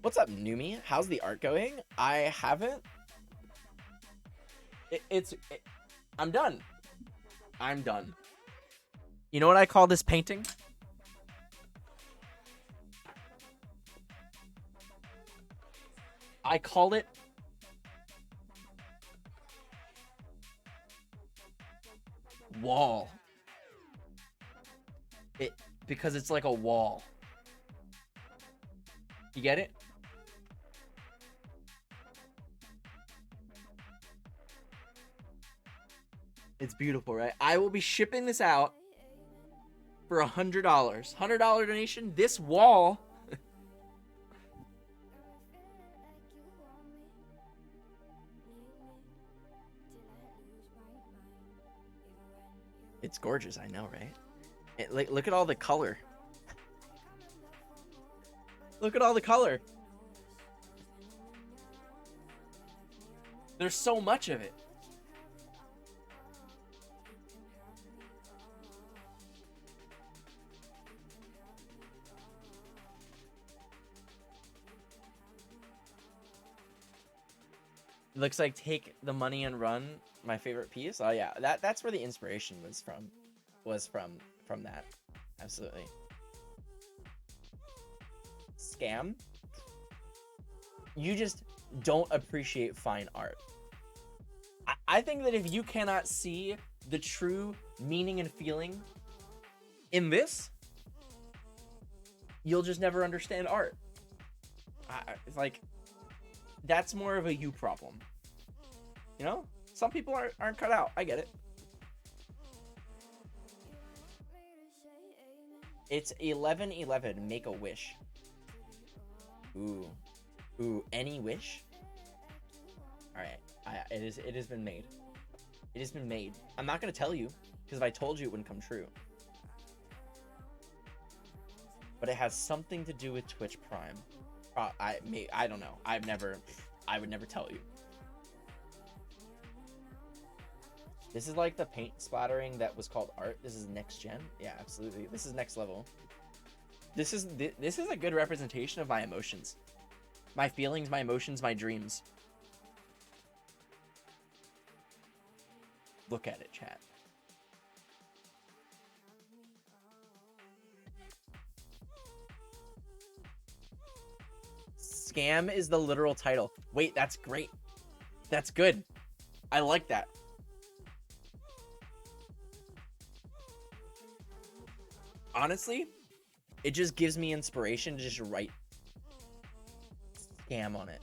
What's up, Numi? How's the art going? I haven't. I'm done. I'm done. You know what I call this painting? I call it wall. Because it's like a wall. You get it? It's beautiful, right? I will be shipping this out for $100. $100 donation. This wall. It's gorgeous, I know, right? Look at all the color. Look at all the color. There's so much of it. It looks like Take the Money and Run, my favorite piece. Oh yeah, that's where the inspiration was from that. Absolutely. Scam? You just don't appreciate fine art. I think that if you cannot see the true meaning and feeling in this, you'll just never understand art. It's like, that's more of a you problem. You know? Some people aren't cut out. I get it. It's 11/11. Make a wish. Ooh. Ooh, any wish? Alright. It has been made. It has been made. I'm not gonna tell you, because if I told you it wouldn't come true. But it has something to do with Twitch Prime. I don't know. I would never tell you. This is like the paint splattering that was called art. This is next gen. Yeah, absolutely. This is next level. This is a good representation of my emotions. My feelings, my emotions, my dreams. Look at it, chat. Scam is the literal title. Wait, that's great. That's good. I like that. Honestly, it just gives me inspiration to just write scam on it.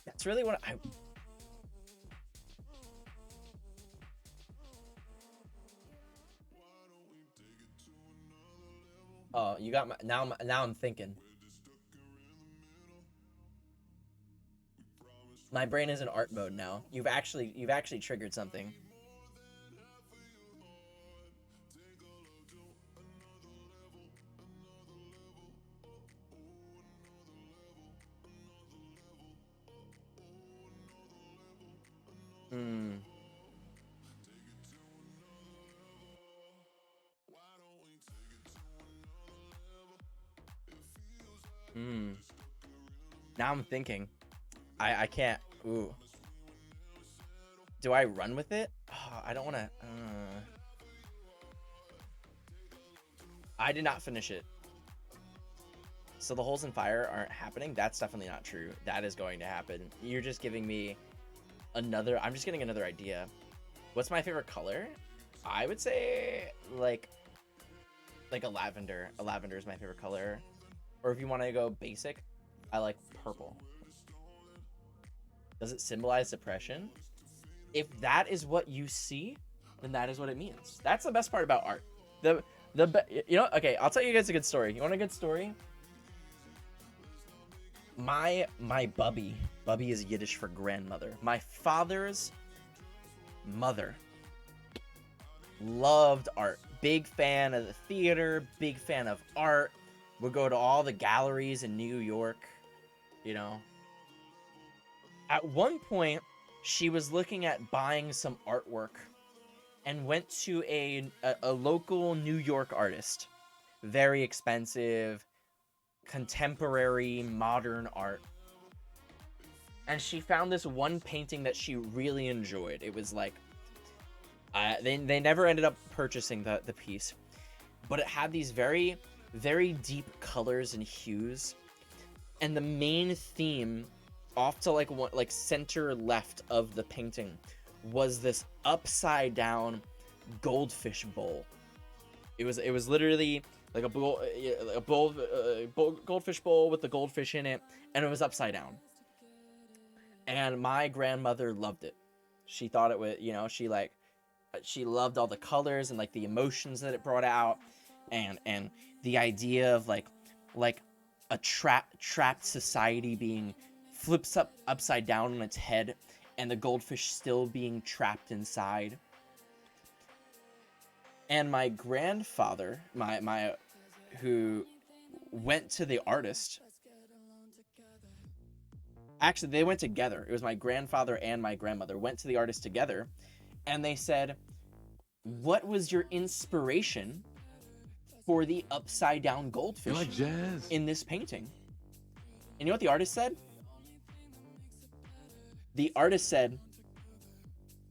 That's really what I... Oh, you got my... Now I'm thinking. My brain is in art mode now. You've actually triggered something. Now I'm thinking. I can't. Ooh. Do I run with it? Oh, I don't want to. I did not finish it. So the holes in fire aren't happening? That's definitely not true. That is going to happen. You're just giving me another... I'm just getting another idea. What's my favorite color? I would say like a lavender. A lavender is my favorite color. Or if you want to go basic, I like purple. Does it symbolize depression? If that is what you see, then that is what it means. That's the best part about art. You know, okay, I'll tell you guys a good story. You want a good story? My Bubby is Yiddish for grandmother. My father's mother loved art. Big fan of the theater, big fan of art. Would go to all the galleries in New York, you know. At one point, she was looking at buying some artwork and went to a local New York artist. Very expensive, contemporary, modern art. And she found this one painting that she really enjoyed. It was like, they never ended up purchasing the piece, but it had these very, very deep colors and hues. And the main theme, off to like center left of the painting, was this upside down goldfish bowl. It was literally like a goldfish bowl with the goldfish in it, and it was upside down. And my grandmother loved it. She thought it was, you know, she loved all the colors and like the emotions that it brought out, and the idea of like a trapped society being flips upside down on its head, and the goldfish still being trapped inside. And my grandfather, who went to the artist. Actually, they went together. It was my grandfather and my grandmother went to the artist together, and they said, "What was your inspiration for the upside down goldfish You like jazz? in this painting?" And you know what the artist said? The artist said,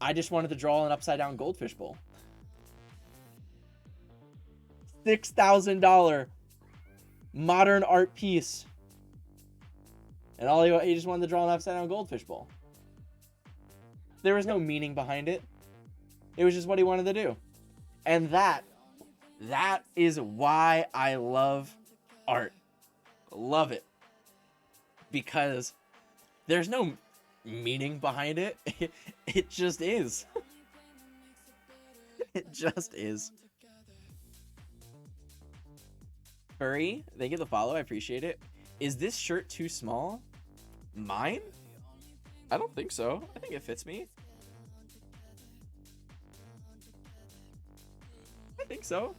"I just wanted to draw an upside down goldfish bowl." $6,000 modern art piece. And all he just wanted to draw an upside down goldfish bowl. There was no meaning behind it. It was just what he wanted to do. And that is why I love art. Love it. Because there's no meaning behind it. It just is. It just is. Furry, thank you for the follow. I appreciate it. Is this shirt too small? Mine? I don't think so. I think it fits me. I think so.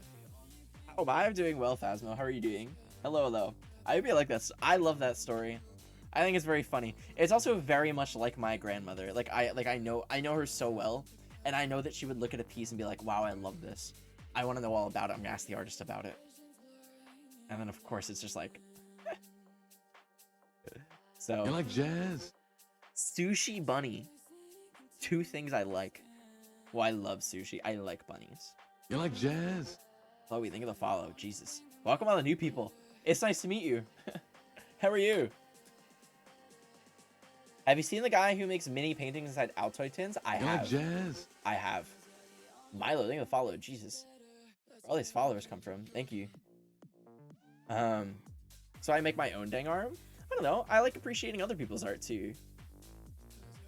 Oh, I'm doing well, Phasmo. How are you doing? Hello, hello. I hope you like that. I love that story. I think it's very funny. It's also very much like my grandmother. I know her so well, and I know that she would look at a piece and be like, "Wow, I love this. I want to know all about it. I'm gonna ask the artist about it." And then of course it's just like, so. You like jazz? Sushi bunny. Two things I like. Well, I love sushi. I like bunnies. You like jazz? Chloe, thank you for the follow. Jesus. Welcome all the new people. It's nice to meet you. How are you? Have you seen the guy who makes mini paintings inside Altoid tins? I You have. like jazz? I have. Milo, thank you for the follow. Jesus. Where all these followers come from. Thank you. So I make my own dang arm? I don't know. I like appreciating other people's art too.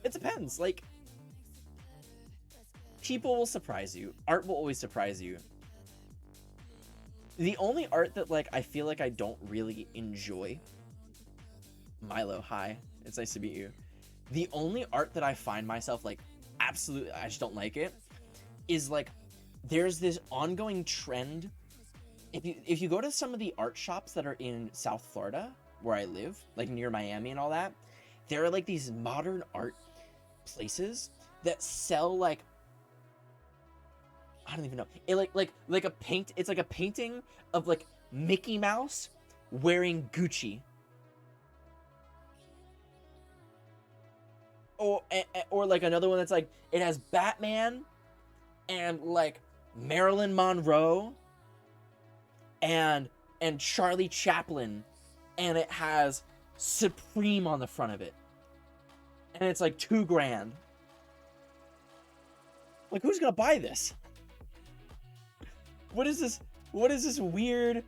It depends. Like, people will surprise you. Art will always surprise you. The only art that, like, I feel like I don't really enjoy... Milo, hi. It's nice to meet you. The only art that I find myself, like, absolutely, I just don't like it, is, like, there's this ongoing trend. If you go to some of the art shops that are in South Florida, where I live, like, near Miami and all that, there are, like, these modern art places that sell, like, I don't even know. It like a paint. It's like a painting of like Mickey Mouse wearing Gucci. Or like another one that's like it has Batman and like Marilyn Monroe and Charlie Chaplin, and it has Supreme on the front of it. And it's like $2,000. Like, who's gonna buy this? What is this? What is this weird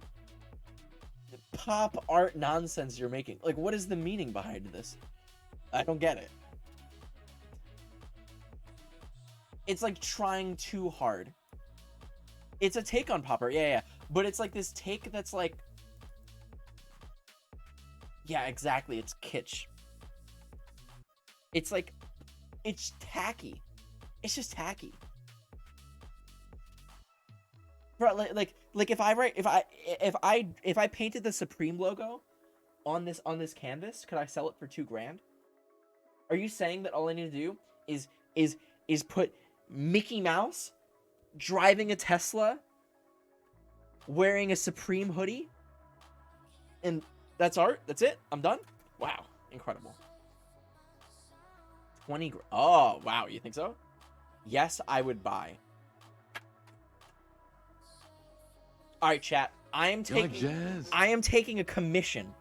pop art nonsense you're making? Like, what is the meaning behind this? I don't get it. It's like trying too hard. It's a take on pop art, yeah. But it's like this take that's like... Yeah, exactly. It's kitsch. It's like... It's tacky. It's just tacky. Bro, like if I painted the Supreme logo on this canvas, could I sell it for $2,000? Are you saying that all I need to do is put Mickey Mouse driving a Tesla, wearing a Supreme hoodie, and that's art? That's it? I'm done? Wow, incredible. 20 grand. Oh, wow, you think so? Yes, I would buy. All right, chat. I am taking a commission.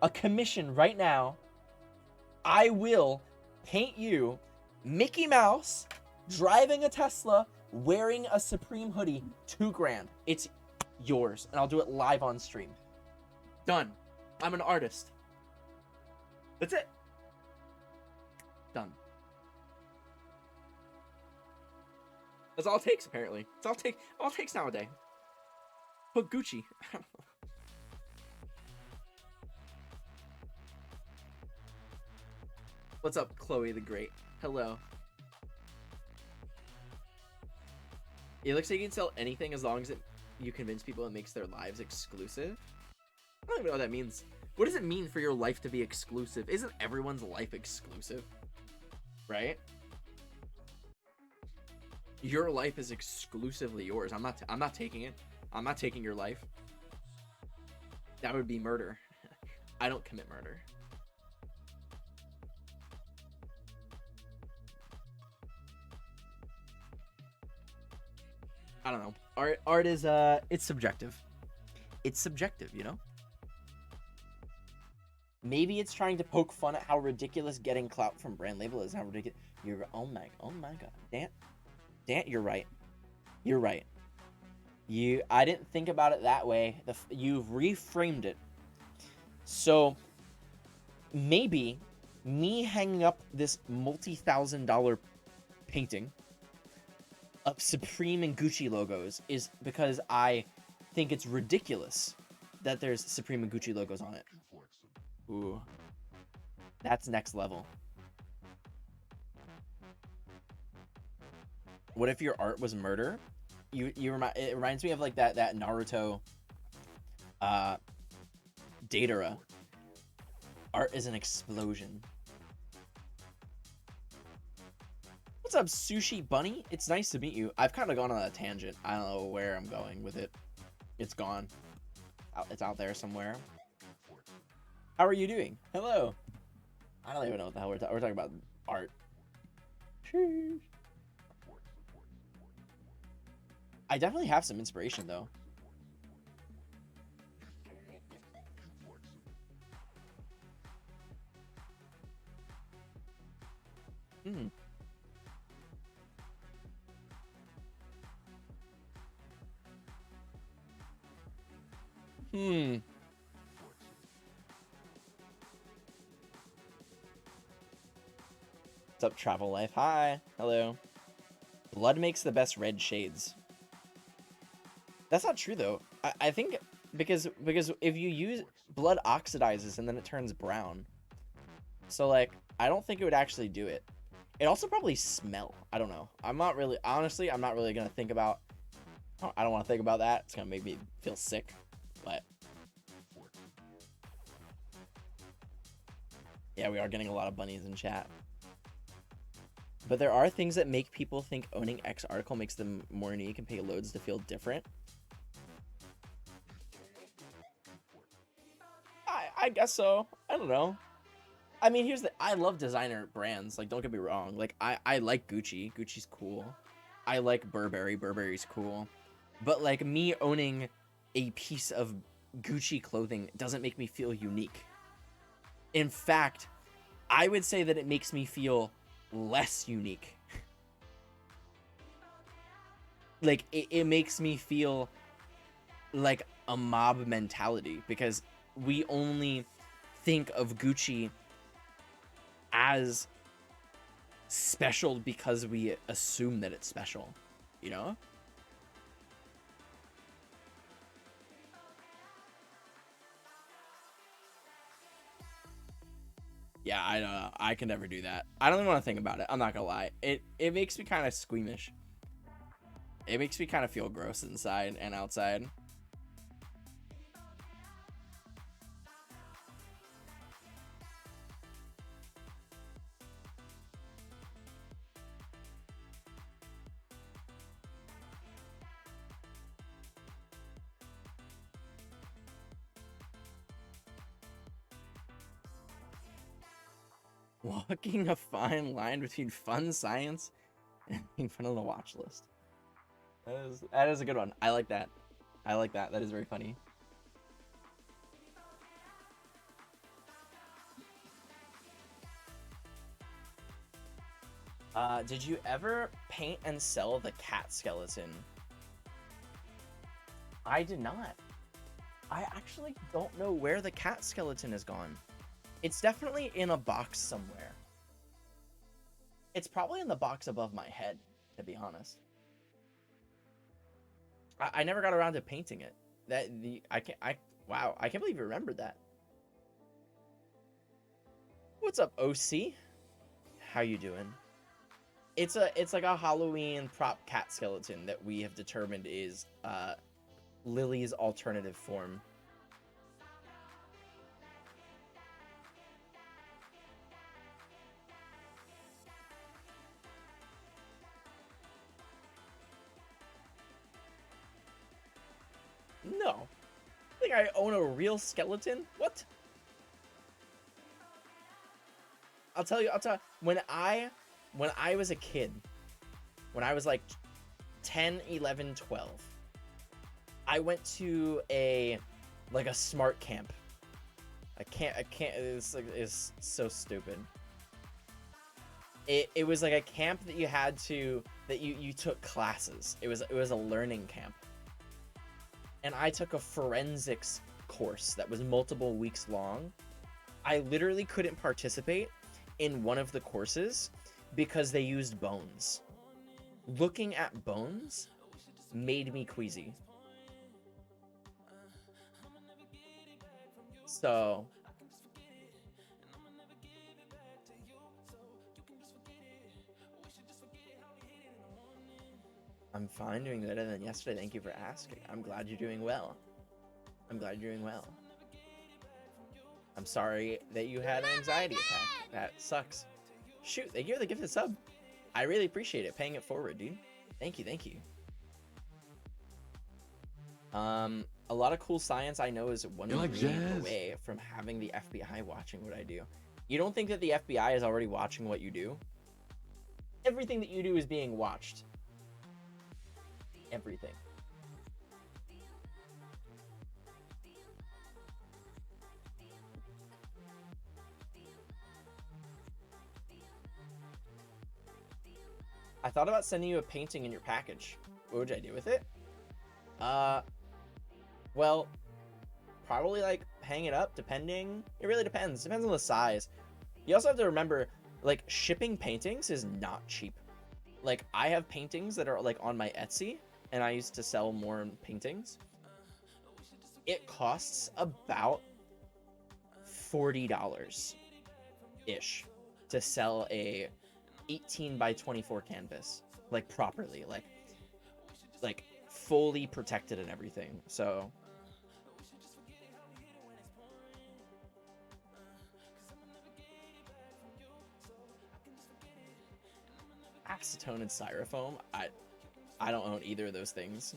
A commission right now. I will paint you Mickey Mouse driving a Tesla, wearing a Supreme hoodie, $2,000. It's yours, and I'll do it live on stream. Done. I'm an artist. That's it. Done. That's all it takes, apparently. It's all it takes nowadays. Put Gucci. What's up, Chloe the Great? Hello. It looks like you can sell anything as long as you convince people it makes their lives exclusive. I don't even know what that means. What does it mean for your life to be exclusive? Isn't everyone's life exclusive? Right? Your life is exclusively yours. I'm not taking it. I'm not taking your life. That would be murder. I don't commit murder. I don't know. Art is it's subjective. It's subjective, you know? Maybe it's trying to poke fun at how ridiculous getting clout from brand label is. How ridiculous. Oh my god. Dan, you're right. You're right. I didn't think about it that way. You've reframed it. So maybe me hanging up this multi-$1,000 painting of Supreme and Gucci logos is because I think it's ridiculous that there's Supreme and Gucci logos on it. Ooh. That's next level. What if your art was murder? It reminds me of like that Naruto Datara. Art is an explosion. What's up, Sushi Bunny? It's nice to meet you. I've kind of gone on a tangent. I don't know where I'm going with it. It's gone. It's out there somewhere. How are you doing? Hello. I don't even know what the hell we're talking about. Art. Sheesh. I definitely have some inspiration though. Hmm. What's up, Travel Life? Hi. Hello. Blood makes the best red shades. That's not true though. I think because if you use blood oxidizes and then it turns brown. So like I don't think it would actually do it. It also probably smell. I don't know. I'm not really gonna think about. I don't want to think about that. It's gonna make me feel sick. But yeah, we are getting a lot of bunnies in chat. But there are things that make people think owning X article makes them more unique and pay loads to feel different. I guess so. I don't know. I mean, I love designer brands. Like, don't get me wrong. Like, I like Gucci. Gucci's cool. I like Burberry. Burberry's cool. But, like, me owning a piece of Gucci clothing doesn't make me feel unique. In fact, I would say that it makes me feel less unique. Like, it makes me feel like a mob mentality because we only think of Gucci as special because we assume that it's special, you know? Yeah, I don't know. I can never do that. I don't even want to think about it. I'm not gonna lie. It makes me kind of squeamish. It makes me kind of feel gross inside and outside. Walking a fine line between fun science and being fun on the watch list. That is a good one. I like that. I like that. That is very funny. Did you ever paint and sell the cat skeleton? I did not. I actually don't know where the cat skeleton has gone. It's definitely in a box somewhere. It's probably in the box above my head, to be honest. I never got around to painting it. Wow, I can't believe you remembered that. What's up, OC? How you doing? It's like a Halloween prop cat skeleton that we have determined is Lily's alternative form. No. I think I own a real skeleton? What? I'll tell you, when I was a kid, when I was like 10, 11, 12, I went to a smart camp. I can't, it's so stupid. It was like a camp that you took classes. It was a learning camp. And I took a forensics course that was multiple weeks long. I literally couldn't participate in one of the courses because they used bones. Looking at bones made me queasy. So I'm fine, doing better than yesterday. Thank you for asking. I'm glad you're doing well. I'm glad you're doing well. I'm sorry that you had an anxiety attack. That sucks. Shoot, thank you for the gifted sub. I really appreciate it. Paying it forward, dude. Thank you, thank you. A lot of cool science I know is one You're like ingredient Jazz. away from having the FBI watching what I do. You don't think that the FBI is already watching what you do? Everything that you do is being watched. Everything. I thought about sending you a painting in your package. What would I do with it? Well, probably like hang it up, depending. It really depends. Depends on the size. You also have to remember, like, shipping paintings is not cheap. Like, I have paintings that are like on my Etsy, and I used to sell more paintings. It costs about $40 ish to sell a 18 by 24 canvas, like properly, like fully protected and everything. So acetone and styrofoam, I don't own either of those things.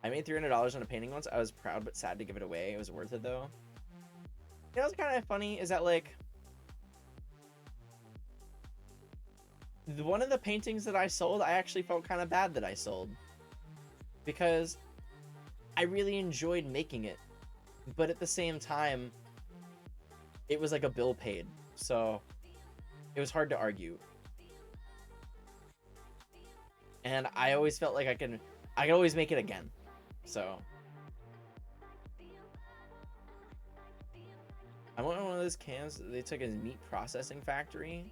I made $300 on a painting once. I was proud but sad to give it away. It was worth it though. You know what's kind of funny is that, like, one of the paintings that I sold, I actually felt kind of bad that I sold, because I really enjoyed making it, but at the same time, it was like a bill paid, so it was hard to argue. And I always felt like I can always make it again. So I went on one of those cans that they took as meat processing factory.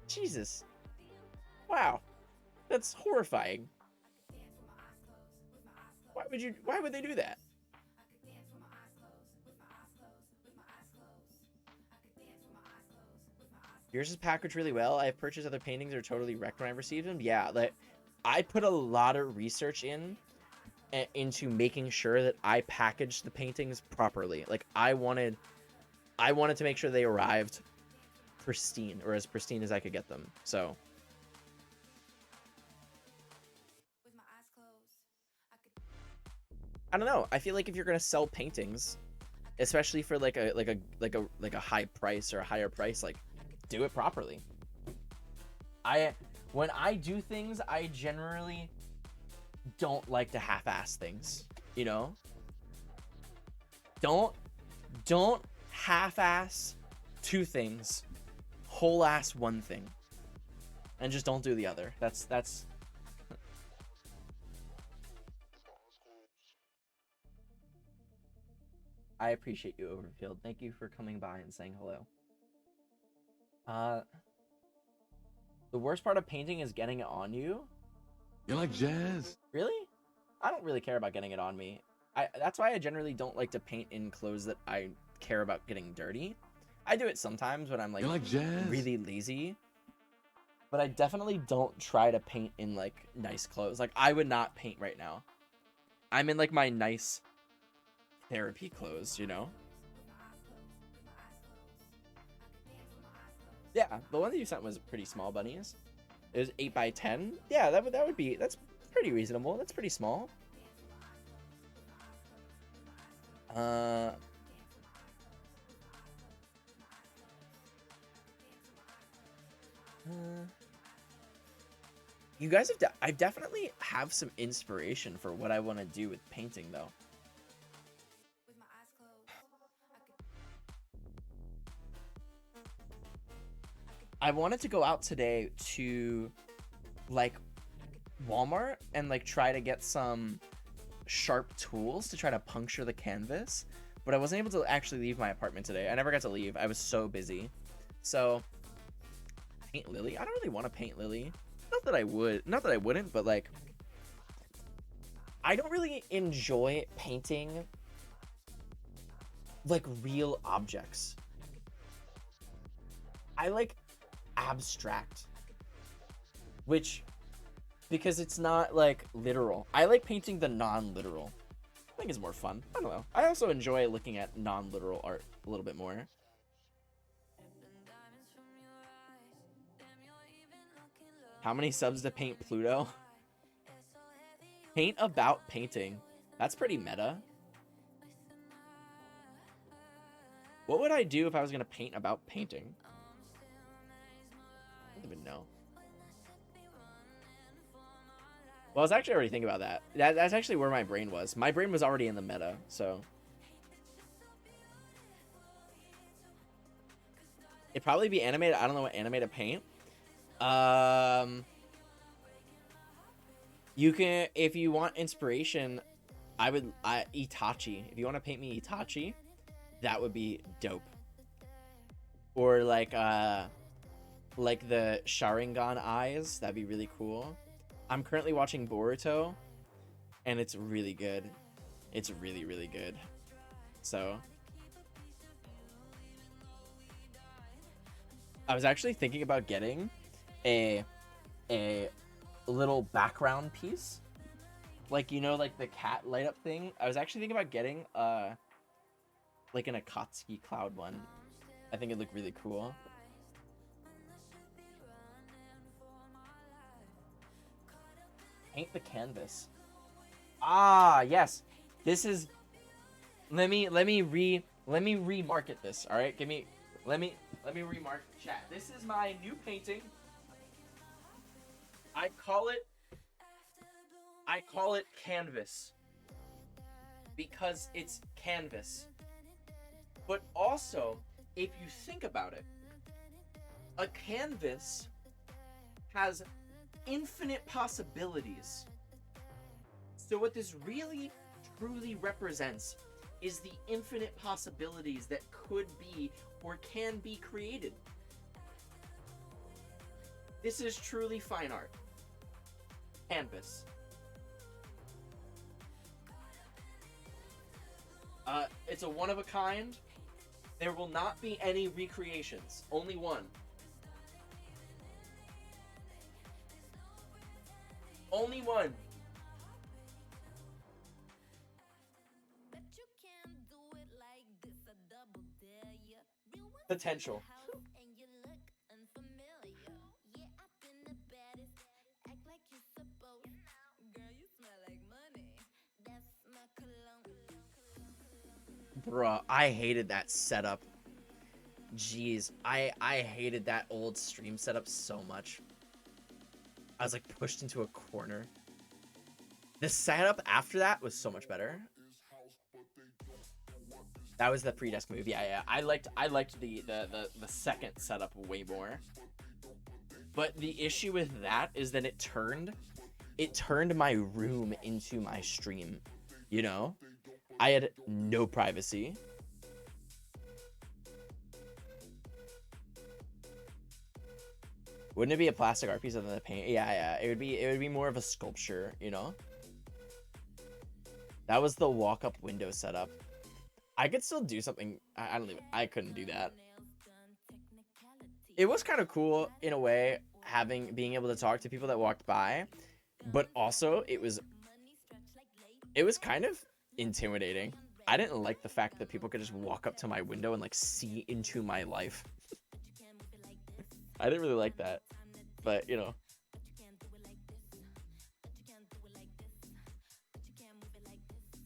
Jesus. Wow. That's horrifying. Why would they do that? Yours is packaged really well. I've purchased other paintings that are totally wrecked when I received them. Yeah, like, I put a lot of research into making sure that I packaged the paintings properly. Like, I wanted to make sure they arrived pristine, or as pristine as I could get them. So I don't know. I feel like if you're gonna sell paintings, especially for like a high price or a higher price, like, do it properly. When I do things, I generally don't like to half-ass things, you know? Don't half-ass two things, whole-ass one thing, and just don't do the other. That's I appreciate you, Overfield. Thank you for coming by and saying hello. The worst part of painting is getting it on you. You're like Jazz. Really? I don't really care about getting it on me. That's why I generally don't like to paint in clothes that I care about getting dirty. I do it sometimes when I'm like, You're like Jazz. really lazy. But I definitely don't try to paint in like nice clothes. Like, I would not paint right now. I'm in like my nice therapy clothes, you know? Yeah, the one that you sent was pretty small, bunnies. It was 8 by 10. Yeah, that's pretty reasonable. That's pretty small. You guys I definitely have some inspiration for what I want to do with painting, though. I wanted to go out today to like Walmart and like try to get some sharp tools to try to puncture the canvas, but I wasn't able to actually leave my apartment today. I never got to leave. I was so busy. So, paint Lily? I don't really want to paint Lily. Not that I wouldn't, but like, I don't really enjoy painting like real objects. I like abstract, which, because it's not like literal. I like painting the non-literal. I think it's more fun. I don't know. I also enjoy looking at non-literal art a little bit more. How many subs to paint Pluto? Paint about painting. That's pretty meta. What would I do if I was going to paint about painting? I don't even know. Well, I was actually already thinking about that. That's actually where my brain was. My brain was already in the meta, so. It'd probably be animated. I don't know what anime to paint. You can, if you want inspiration, Itachi. If you want to paint me Itachi, that would be dope. Or like the Sharingan eyes, that'd be really cool. I'm currently watching Boruto, and it's really good. It's really, really good. So I was actually thinking about getting a little background piece, like, you know, like the cat light up thing. I was actually thinking about getting like an Akatsuki cloud one. I think it'd look really cool. Paint the canvas. Ah, yes. This is, let me remarket this. All right, let me remark chat. This is my new painting. I call it canvas because it's canvas. But also, if you think about it, a canvas has infinite possibilities. So what this really truly represents is the infinite possibilities that could be or can be created. This is truly fine art. Canvas. It's a one of a kind. There will not be any recreations. Only one. Only one. Potential. Bruh, I hated that setup. Jeez, I hated that old stream setup so much. I was like pushed into a corner. The setup after that was so much better. That was the pre-desk move. Yeah. I liked the second setup way more. But the issue with that is that it turned my room into my stream. You know? I had no privacy. Wouldn't it be a plastic art piece other than the paint? Yeah. It would be more of a sculpture, you know? That was the walk-up window setup. I could still do something. I couldn't do that. It was kind of cool in a way, being able to talk to people that walked by, but also it was kind of intimidating. I didn't like the fact that people could just walk up to my window and like see into my life. I didn't really like that, but you know.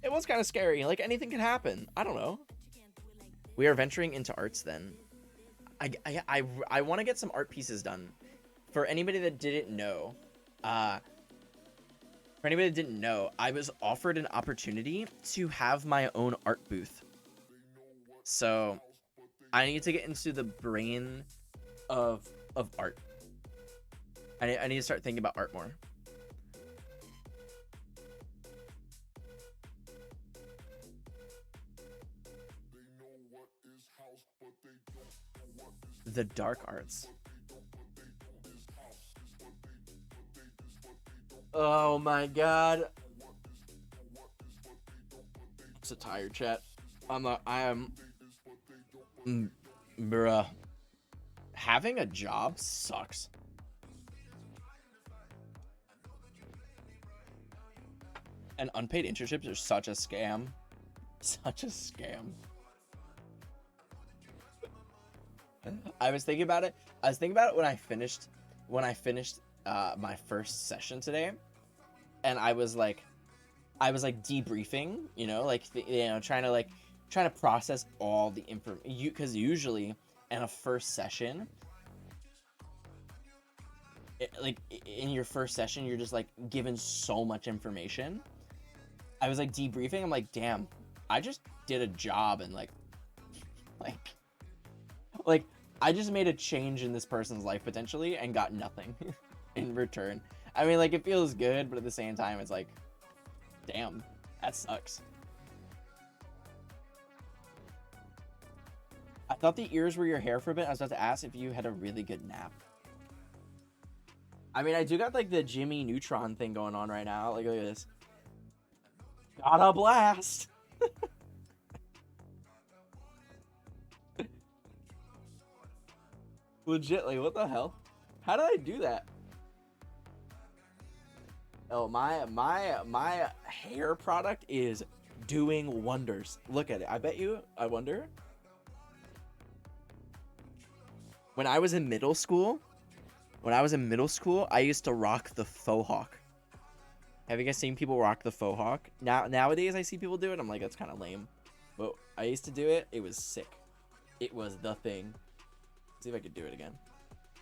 It was kind of scary. Like, anything can happen. I don't know. We are venturing into arts then. I want to get some art pieces done. For anybody that didn't know, I was offered an opportunity to have my own art booth. So I need to get into the brain of art. I need to start thinking about art more. The dark arts. Oh my god. I'm so tired, chat. Bruh. Having a job sucks. And unpaid internships are such a scam. Such a scam. I was thinking about it. I was thinking about it when I finished my first session today, and I was like debriefing, you know, like trying to process all the information. Because usually in a first session, in your first session, you're just like given so much information. I was like debriefing. I'm like, damn, I just did a job and like I just made a change in this person's life potentially and got nothing in return. I mean, like, it feels good, but at the same time, it's like, damn, that sucks. I thought the ears were your hair for a bit. I was about to ask if you had a really good nap. I mean, I do got like the Jimmy Neutron thing going on right now. Like, look at this. Got a blast. Legit, like, what the hell? How did I do that? Oh, my hair product is doing wonders. Look at it. I wonder. When I was in middle school, I used to rock the faux hawk. Have you guys seen people rock the faux hawk? Nowadays I see people do it. I'm like, that's kind of lame. But I used to do it. It was sick. It was the thing. See if I could do it again.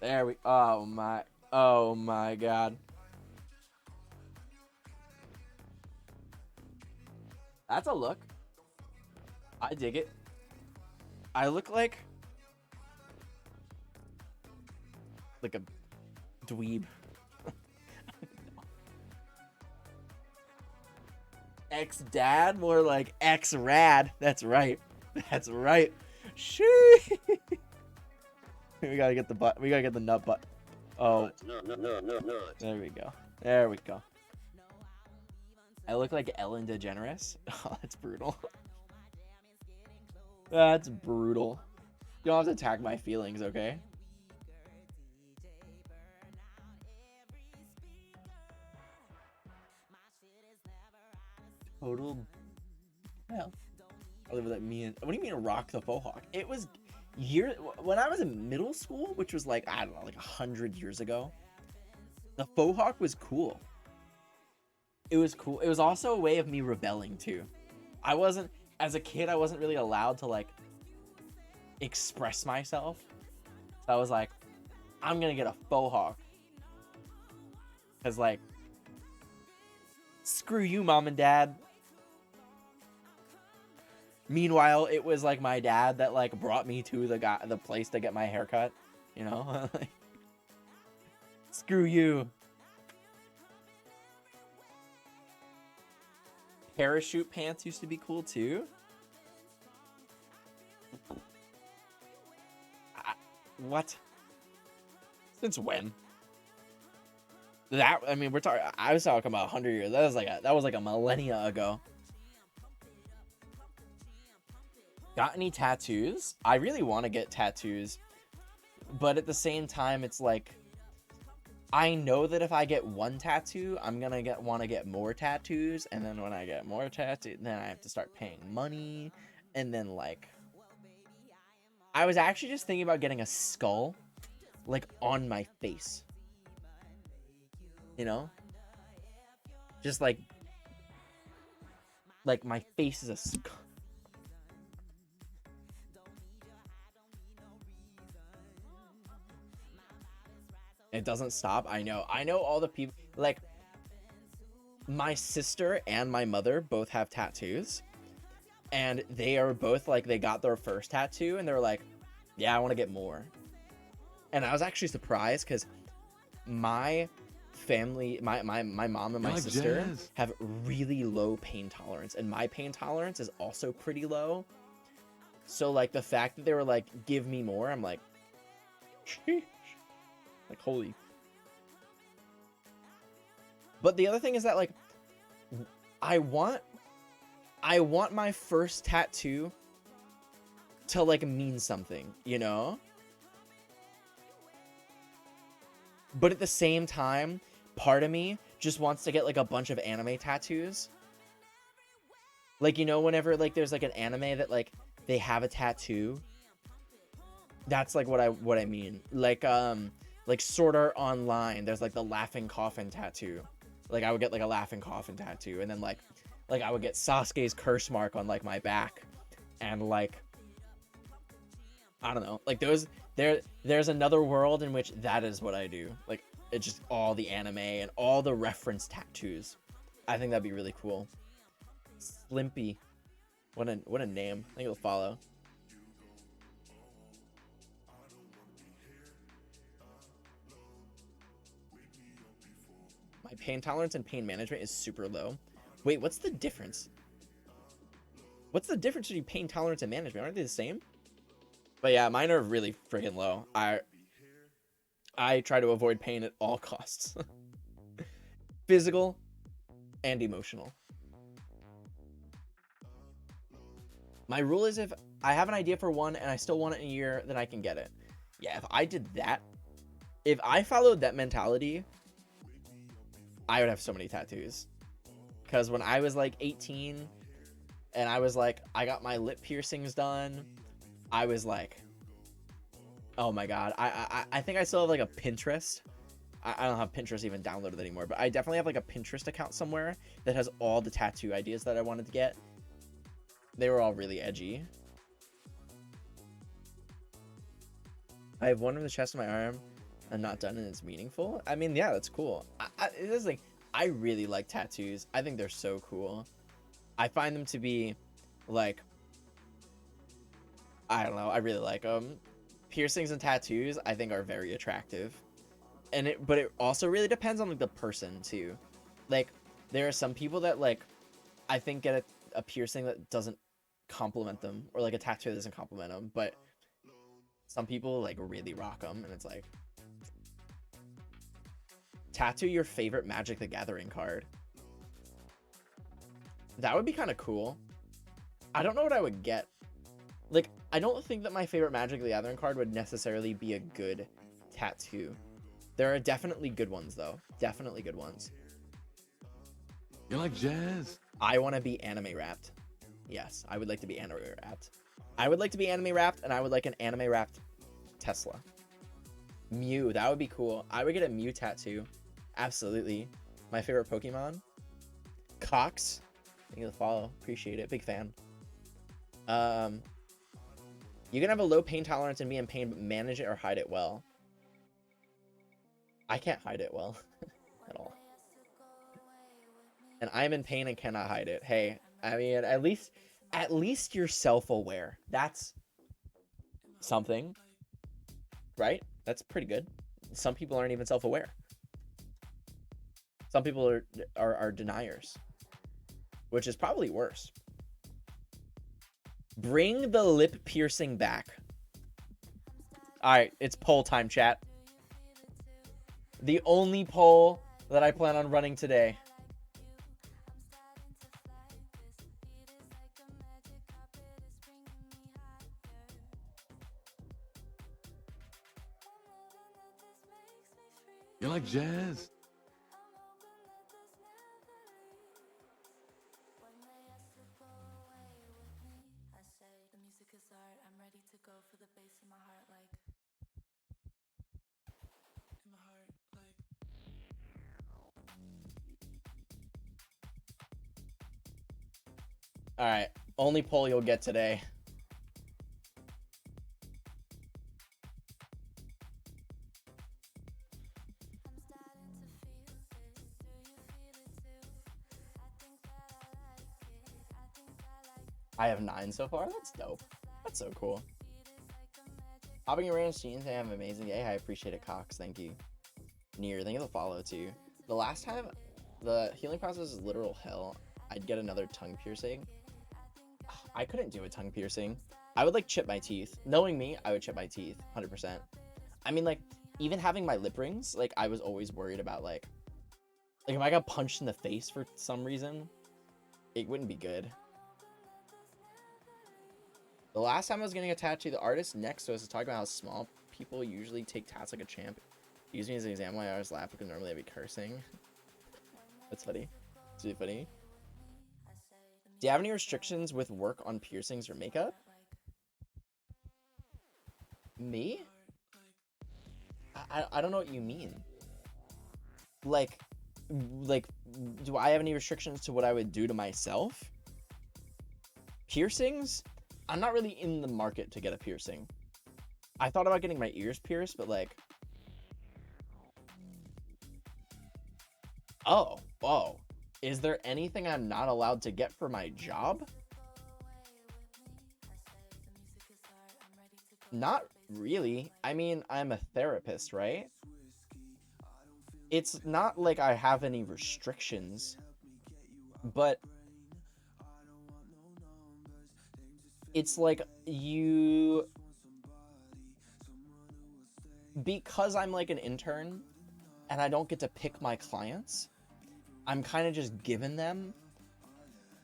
There we. Oh my god. That's a look. I dig it. I look like a dweeb. Ex-dad, more like ex-rad. That's right. That's right. Shee. We gotta get the butt. We gotta get the nut butt. Oh. No. There we go. There we go. I look like Ellen DeGeneres. Oh, that's brutal. That's brutal. You don't have to attack my feelings, okay? Total. Well, I live with like me and. What do you mean rock the faux hawk? It was when I was in middle school, which was like, I don't know, like 100 years ago. The faux hawk was cool. It was cool. It was also a way of me rebelling too. As a kid, I wasn't really allowed to like express myself. So I was like, I'm gonna get a faux hawk. Cause like, screw you, mom and dad. Meanwhile, it was like my dad that like brought me to the place to get my haircut. You know, like, screw you. Parachute pants used to be cool too. What? Since when? I mean, I was talking about 100 years. That was like a millennia ago. Got any tattoos? I really want to get tattoos, but at the same time, it's like, I know that if I get one tattoo, I'm gonna want to get more tattoos, and then when I get more tattoos, then I have to start paying money, and then like, I was actually just thinking about getting a skull, like, on my face. You know? Just like my face is a skull. It doesn't stop. I know all the people, like, my sister and my mother both have tattoos, and they are both like, they got their first tattoo and they're like, yeah, I want to get more. And I was actually surprised because my family, my mom and my sister have really low pain tolerance, and my pain tolerance is also pretty low. So like, the fact that they were like, give me more, I'm like, Sheesh. Like, holy. But the other thing is that, like, I want my first tattoo to, like, mean something, you know? But at the same time, part of me just wants to get, like, a bunch of anime tattoos. Like, you know, whenever, like, there's, like, an anime that, like, they have a tattoo. That's, like, what I mean. Like Sword Art Online, there's, like, the Laughing Coffin tattoo. Like, I would get, like, a Laughing Coffin tattoo. And then, like I would get Sasuke's curse mark on, like, my back. And, like, I don't know. Like, there's another world in which that is what I do. Like, it's just all the anime and all the reference tattoos. I think that'd be really cool. Slimpy. What a name. I think it'll follow. My pain tolerance and pain management is super low. Wait, what's the difference? What's the difference between pain tolerance and management? Aren't they the same? But yeah, mine are really friggin' low. I try to avoid pain at all costs. Physical and emotional. My rule is if I have an idea for one and I still want it in a year, then I can get it. Yeah, if I did that, if I followed that mentality, I would have so many tattoos. Because when I was like 18 and I was like, I got my lip piercings done, I was like, oh my god. I think I still have like a Pinterest. I don't have Pinterest even downloaded anymore, but I definitely have like a Pinterest account somewhere that has all the tattoo ideas that I wanted to get. They were all really edgy. I have one on the chest of my arm. I'm not done and it's meaningful. I mean, yeah, that's cool. It is like, I really like tattoos. I think they're so cool. I find them to be like, I don't know. I really like them. Piercings and tattoos, I think, are very attractive. But it also really depends on like the person too. Like, there are some people that like, I think get a piercing that doesn't compliment them, or like a tattoo that doesn't compliment them. But some people like really rock them, and it's like, tattoo your favorite Magic the Gathering card. That would be kind of cool. I don't know what I would get. Like, I don't think that my favorite Magic the Gathering card would necessarily be a good tattoo. There are definitely good ones, though. Definitely good ones. You like jazz? I want to be anime wrapped. Yes, I would like to be anime wrapped. I would like to be anime wrapped, and I would like an anime wrapped Tesla. Mew, that would be cool. I would get a Mew tattoo. Absolutely. My favorite Pokemon. Cox. Thank you for the follow. Appreciate it. Big fan. You can have a low pain tolerance and be in pain, but manage it or hide it well. I can't hide it well at all. And I'm in pain and cannot hide it. Hey, I mean, at least you're self-aware. That's something, right? That's pretty good. Some people aren't even self-aware. Some people are deniers, which is probably worse. Bring the lip piercing back. All right, it's poll time, chat. The only poll that I plan on running today. You like jazz? All right, only poll you'll get today. I have 9 so far. That's dope. That's so cool. Hopping around scenes, I have an amazing day. I appreciate it, Cox. Thank you. Near, thank you for the follow too. The last time, the healing process is literal hell. I'd get another tongue piercing. I couldn't do a tongue piercing. I would like chip my teeth. Knowing me, I would chip my teeth, 100%. I mean, like, even having my lip rings, like, I was always worried about, like if I got punched in the face for some reason, it wouldn't be good. The last time I was getting a tattoo, the artist next to us was talking about how small people usually take tats like a champ. Use me as an example. I always laugh because normally I'd be cursing. That's funny. It's really funny. Do you have any restrictions with work on piercings or makeup? Me? I don't know what you mean. Like, do I have any restrictions to what I would do to myself? Piercings? I'm not really in the market to get a piercing. I thought about getting my ears pierced, but like... Oh. Is there anything I'm not allowed to get for my job? Not really. I mean, I'm a therapist, right? It's not like I have any restrictions, but it's like because I'm like an intern and I don't get to pick my clients, I'm kind of just given them,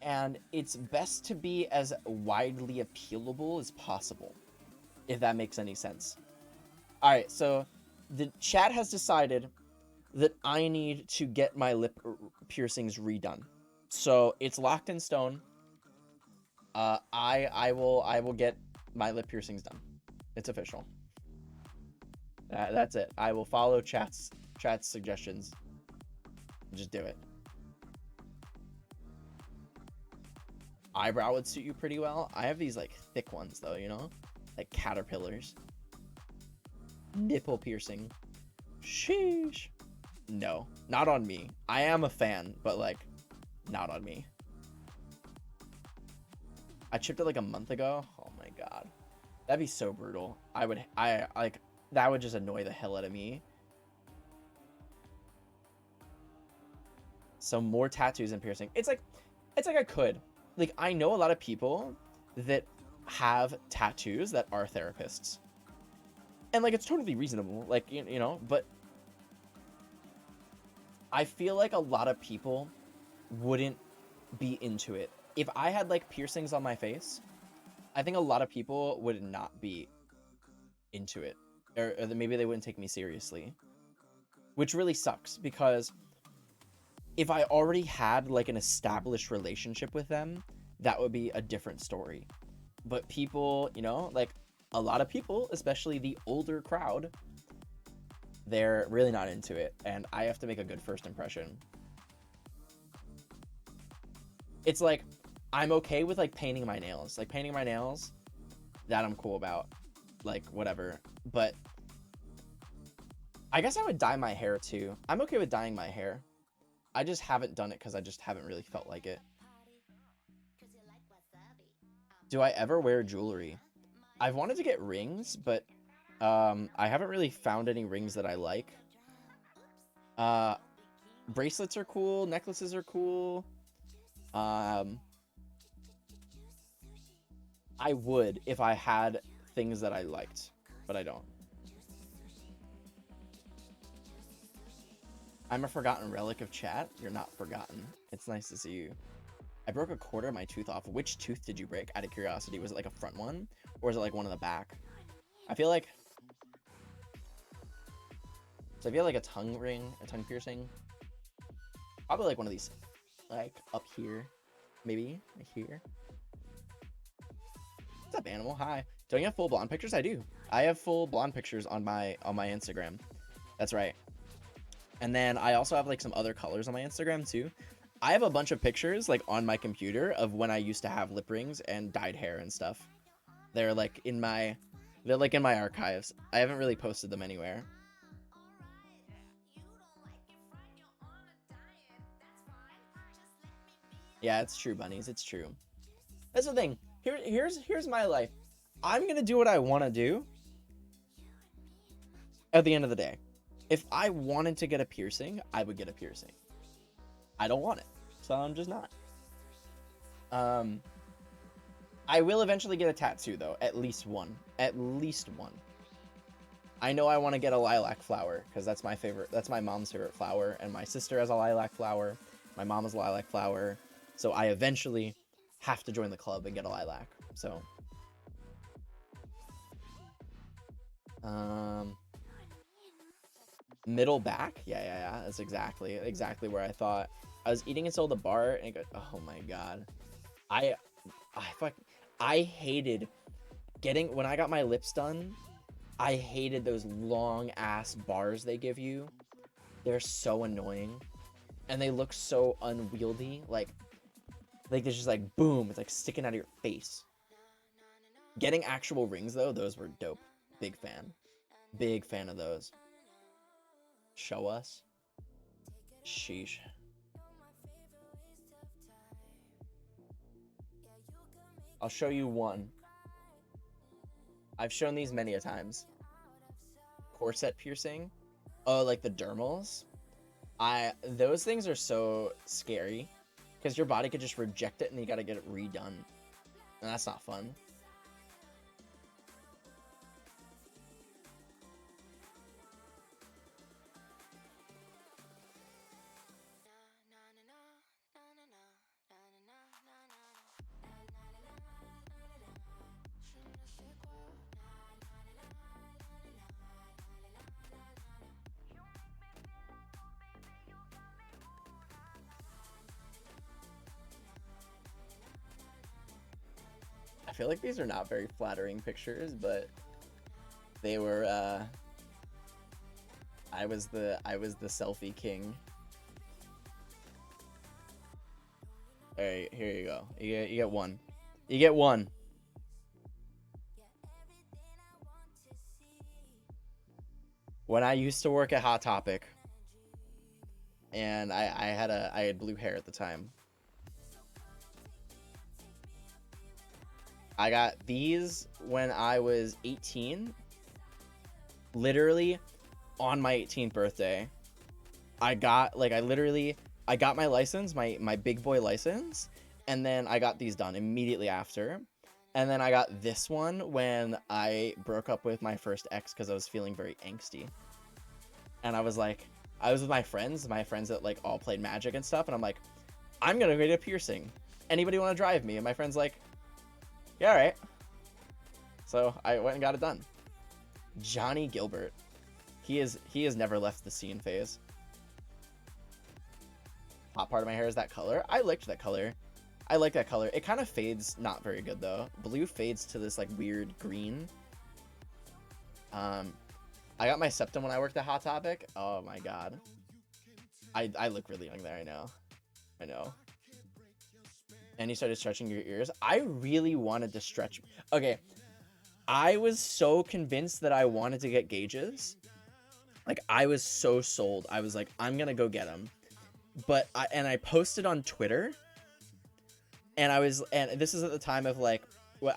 and it's best to be as widely appealable as possible, if that makes any sense. All right, so the chat has decided that I need to get my lip piercings redone. So it's locked in stone. I will get my lip piercings done. It's official. That's it. I will follow chat's suggestions. Just do it. Eyebrow would suit you pretty well. I have these like thick ones though, you know, like caterpillars. Nipple piercing. Sheesh. No, not on me. I am a fan, but like, not on me. I chipped it like a month ago. Oh my god, that'd be so brutal. That would just annoy the hell out of me. So more tattoos and piercing. It's like I could. Like, I know a lot of people that have tattoos that are therapists. And like, it's totally reasonable. Like, you know, but I feel like a lot of people wouldn't be into it. If I had like piercings on my face, I think a lot of people would not be into it. Or maybe they wouldn't take me seriously. Which really sucks, because if I already had like an established relationship with them, that would be a different story. But people, you know, like a lot of people, especially the older crowd, they're really not into it, and I have to make a good first impression. It's like, I'm okay with like painting my nails. Like painting my nails, that I'm cool about. Like, whatever. But I guess I would dye my hair too. I'm okay with dyeing my hair. I just haven't done it because I just haven't really felt like it. Do I ever wear jewelry? I've wanted to get rings, but I haven't really found any rings that I like. Bracelets are cool. Necklaces are cool. I would if I had things that I liked, but I don't. I'm a forgotten relic of chat. You're not forgotten. It's nice to see you. I broke a quarter of my tooth off. Which tooth did you break, out of curiosity? Was it like a front one, or is it like one in the back? I feel like... So if you have like a tongue ring, a tongue piercing, probably like one of these, like up here, maybe right here. What's up, animal? Hi. Don't you have full blonde pictures? I do. I have full blonde pictures on my Instagram. That's right. And then I also have like some other colors on my Instagram too. I have a bunch of pictures like on my computer of when I used to have lip rings and dyed hair and stuff. They're like in my archives. I haven't really posted them anywhere. Yeah, it's true, bunnies. It's true. That's the thing. Here's my life. I'm gonna do what I want to do. At the end of the day, if I wanted to get a piercing, I would get a piercing. I don't want it, so I'm just not. I will eventually get a tattoo though, at least one. At least one. I know I want to get a lilac flower because that's my favorite. That's my mom's favorite flower, and my sister has a lilac flower. My mom has a lilac flower, so I eventually have to join the club and get a lilac. So, middle back, yeah. That's exactly where I thought. I was eating until the bar, and it goes, oh my god, I I hated getting when I got my lips done. I hated those long ass bars they give you. They're so annoying, and they look so unwieldy. Like they're just like boom, it's like sticking out of your face. Getting actual rings though, those were dope. Big fan of those. Show us. Sheesh. I'll show you one. I've shown these many a times. Corset piercing. Oh, like the dermals. Those things are so scary because your body could just reject it and you gotta get it redone. And that's not fun. I feel like these are not very flattering pictures, but they were I was the selfie king. Alright, here you go. You get one. You get one. When I used to work at Hot Topic, and I had blue hair at the time. I got these when I was 18. Literally on my 18th birthday. I got my license, my big boy license, and then I got these done immediately after. And then I got this one when I broke up with my first ex because I was feeling very angsty. And I was with my friends that like all played Magic and stuff, and I'm like, I'm gonna go get a piercing. Anybody want to drive me? And my friend's like, yeah, all right. So I went and got it done. Johnny Gilbert. He has never left the scene phase. Top part of my hair is that color. I liked that color. I like that color. It kind of fades not very good though. Blue fades to this like weird green. I got my septum when I worked at Hot Topic. Oh my god. I look really young there, I know. And you started stretching your ears. I really wanted to stretch. Okay. I was so convinced that I wanted to get gauges. Like, I was so sold. I was like, I'm going to go get them. But I posted on Twitter. And this is at the time of like,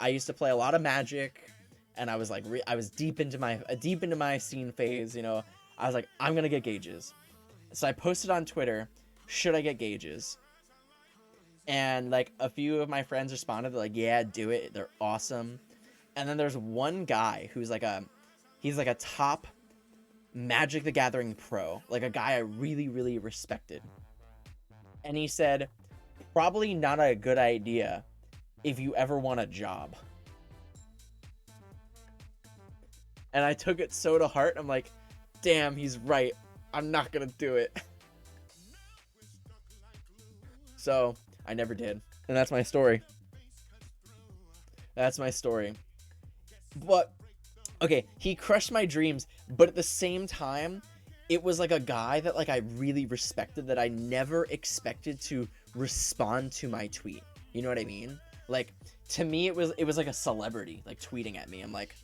I used to play a lot of Magic. And I was like, I was deep into my scene phase, you know. I was like, I'm going to get gauges. So I posted on Twitter, should I get gauges? And like a few of my friends responded, they're like, yeah, do it. They're awesome. And then there's one guy who's like he's like a top Magic the Gathering pro, like a guy I really, really respected. And he said, probably not a good idea if you ever want a job. And I took it so to heart. I'm like, damn, he's right. I'm not going to do it. So I never did. And that's my story. But, okay, he crushed my dreams. But at the same time, it was like a guy that like I really respected that I never expected to respond to my tweet. You know what I mean? Like, to me, it was like a celebrity like tweeting at me. I'm like,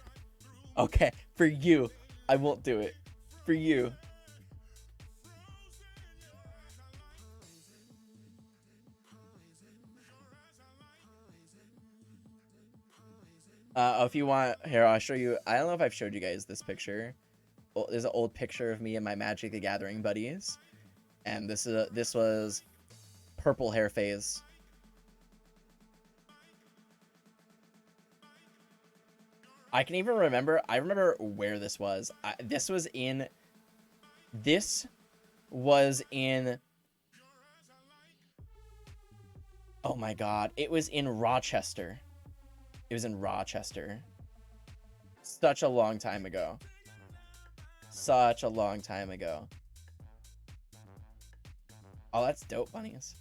okay, for you, I won't do it. For you. If you want, here, I'll show you. I don't know if I've showed you guys this picture. There's an old picture of me and my Magic the Gathering buddies. And this was purple hair phase. I can even remember. I remember where this was. This was in. Oh my god! It was in Rochester. It was in Rochester. Such a long time ago. Such a long time ago. Oh, that's dope, bunnies.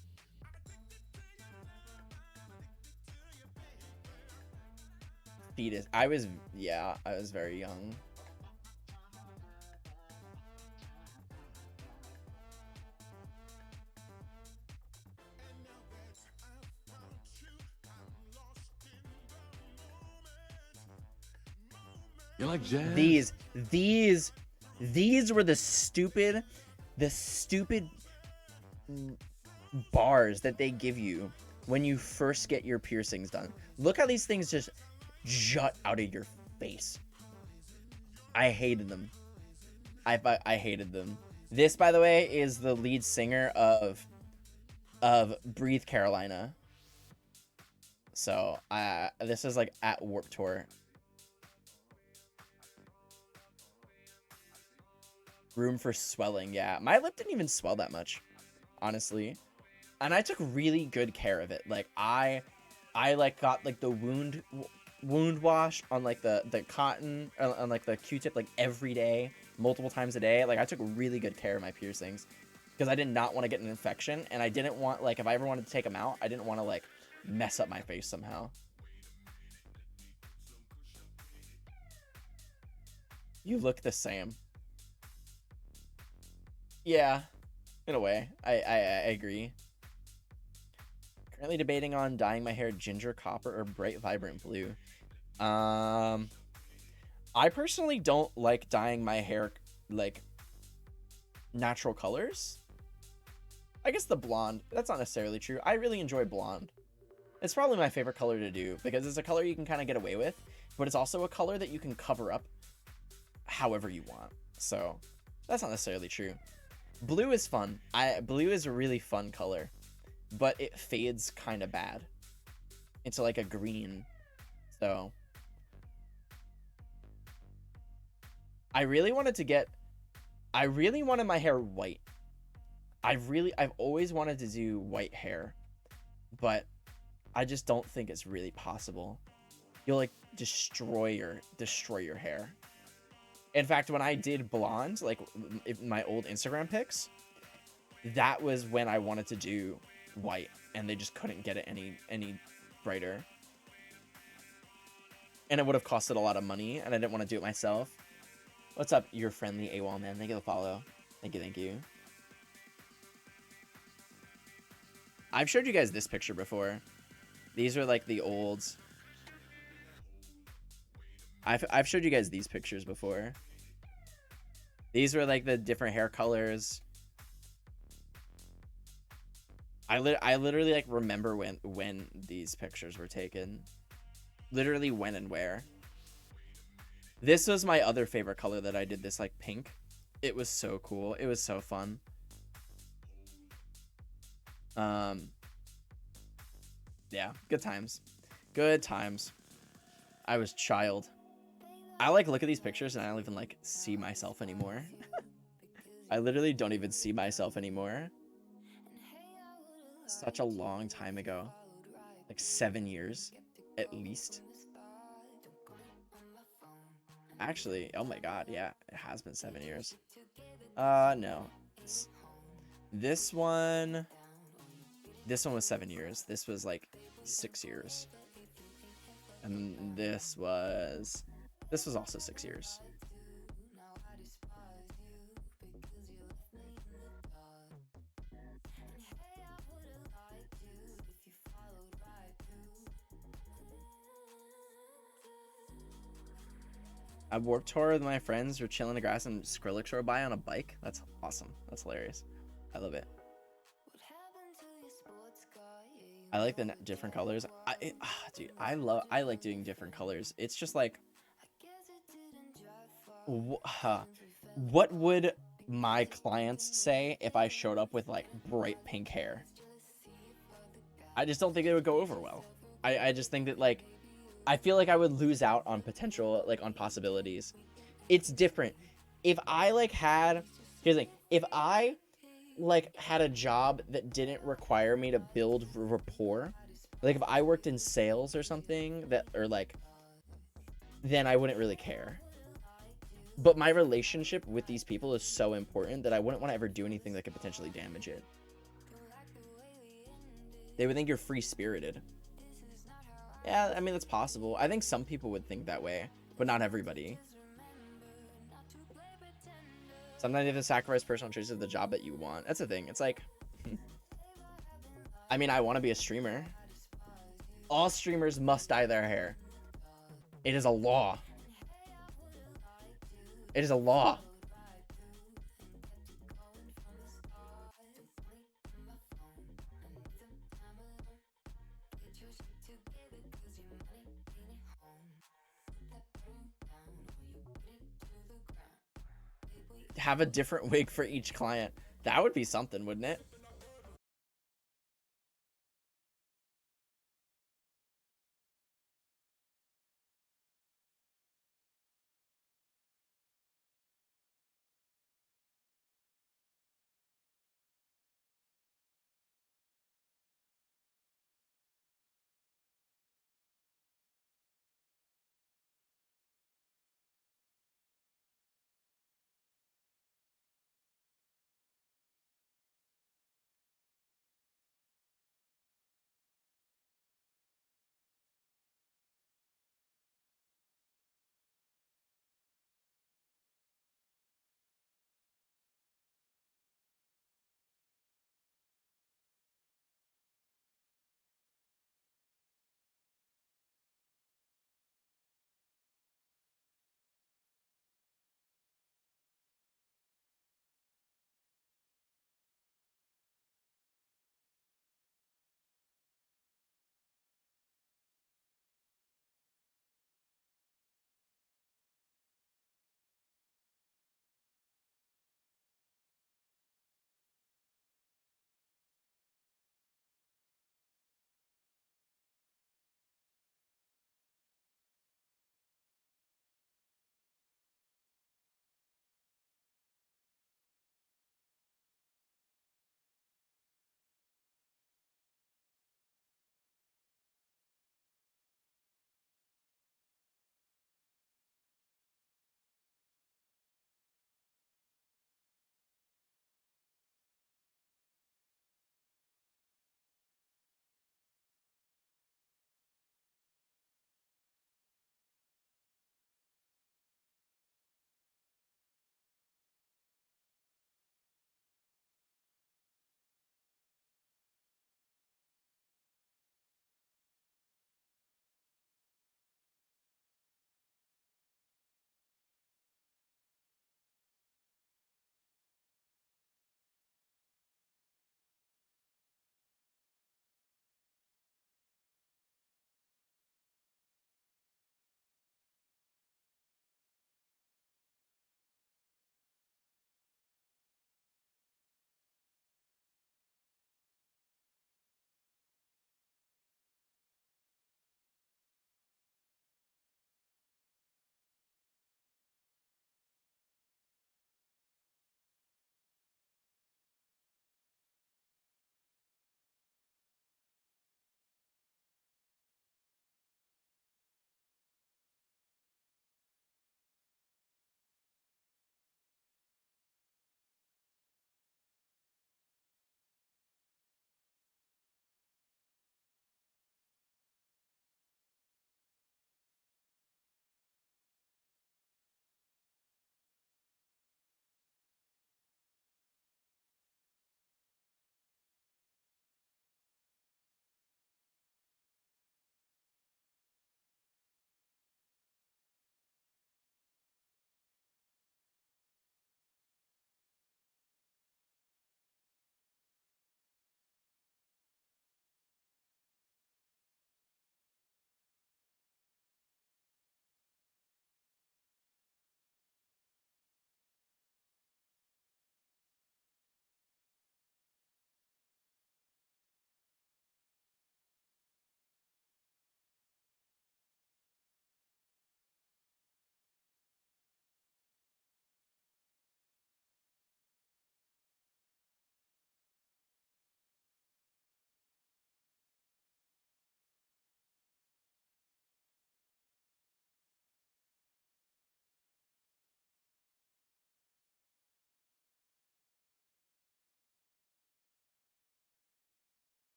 Fetus. I was very young. You like jazz? These were the stupid bars that they give you when you first get your piercings done. Look how these things just jut out of your face. I hated them. I hated them. This, by the way, is the lead singer of Breathe Carolina. So this is like at Warped Tour. Room for swelling, yeah. My lip didn't even swell that much, honestly. And I took really good care of it. Like I like got like the wound wash on like the cotton on like the Q-tip like every day, multiple times a day. Like I took really good care of my piercings because I did not want to get an infection, and I didn't want, like, if I ever wanted to take them out, I didn't want to like mess up my face somehow. You look the same. Yeah, in a way. I agree. Currently debating on dyeing my hair ginger, copper, or bright vibrant blue. I personally don't like dyeing my hair like natural colors. I guess the blonde, that's not necessarily true. I really enjoy blonde. It's probably my favorite color to do because it's a color you can kind of get away with, but it's also a color that you can cover up however you want. So that's not necessarily true. Blue is fun. Blue is a really fun color, but it fades kind of bad into like a green. So I really wanted my hair white. I've always wanted to do white hair, but I just don't think it's really possible. You'll like destroy your hair. In fact, when I did blonde, like my old Instagram pics, that was when I wanted to do white, and they just couldn't get it any brighter. And it would have costed a lot of money, and I didn't want to do it myself. What's up, your friendly AWOL man? Thank you for the follow. Thank you. I've showed you guys this picture before. These are like the old... I've showed you guys these pictures before. These were like the different hair colors. I literally like remember when these pictures were taken. Literally when and where. This was my other favorite color that I did, this like pink. It was so cool. It was so fun. Yeah, good times. Good times. I was child. I like look at these pictures and I don't even like see myself anymore. I literally don't even see myself anymore. Such a long time ago. Like 7 years at least. Actually, oh my god, yeah, it has been 7 years. No. This one was 7 years. This was like 6 years. And this was also 6 years. I Warped Tour with my friends. We're chilling in the grass and Skrillex rode by on a bike. That's awesome. That's hilarious. I love it. I like the different colors. Dude, I like doing different colors. It's just like, what would my clients say if I showed up with like bright pink hair? I just don't think it would go over well. I just think that like I feel like I would lose out on potential, like on possibilities. It's different. If I like had, here's the thing, if I like had a job that didn't require me to build rapport, like if I worked in sales or something that, or like, then I wouldn't really care. But my relationship with these people is so important that I wouldn't want to ever do anything that could potentially damage it. They would think you're free-spirited. Yeah, I mean, that's possible. I think some people would think that way, but not everybody. Sometimes you have to sacrifice personal choices of the job that you want. That's the thing. It's like, I mean, I want to be a streamer. All streamers must dye their hair. It is a law. It is a law. Have a different wig for each client. That would be something, wouldn't it?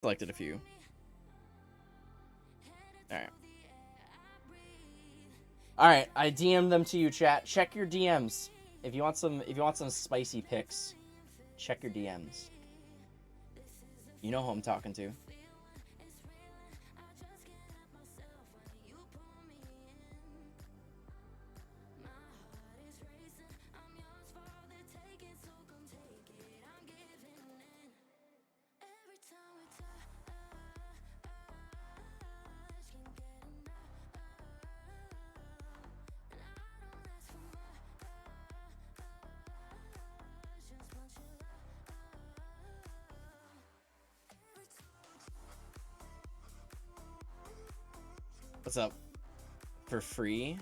Selected a few. Alright. Alright, I DM'd them to you, chat. Check your DMs. If you want some spicy pics, check your DMs. You know who I'm talking to. What's up? For free?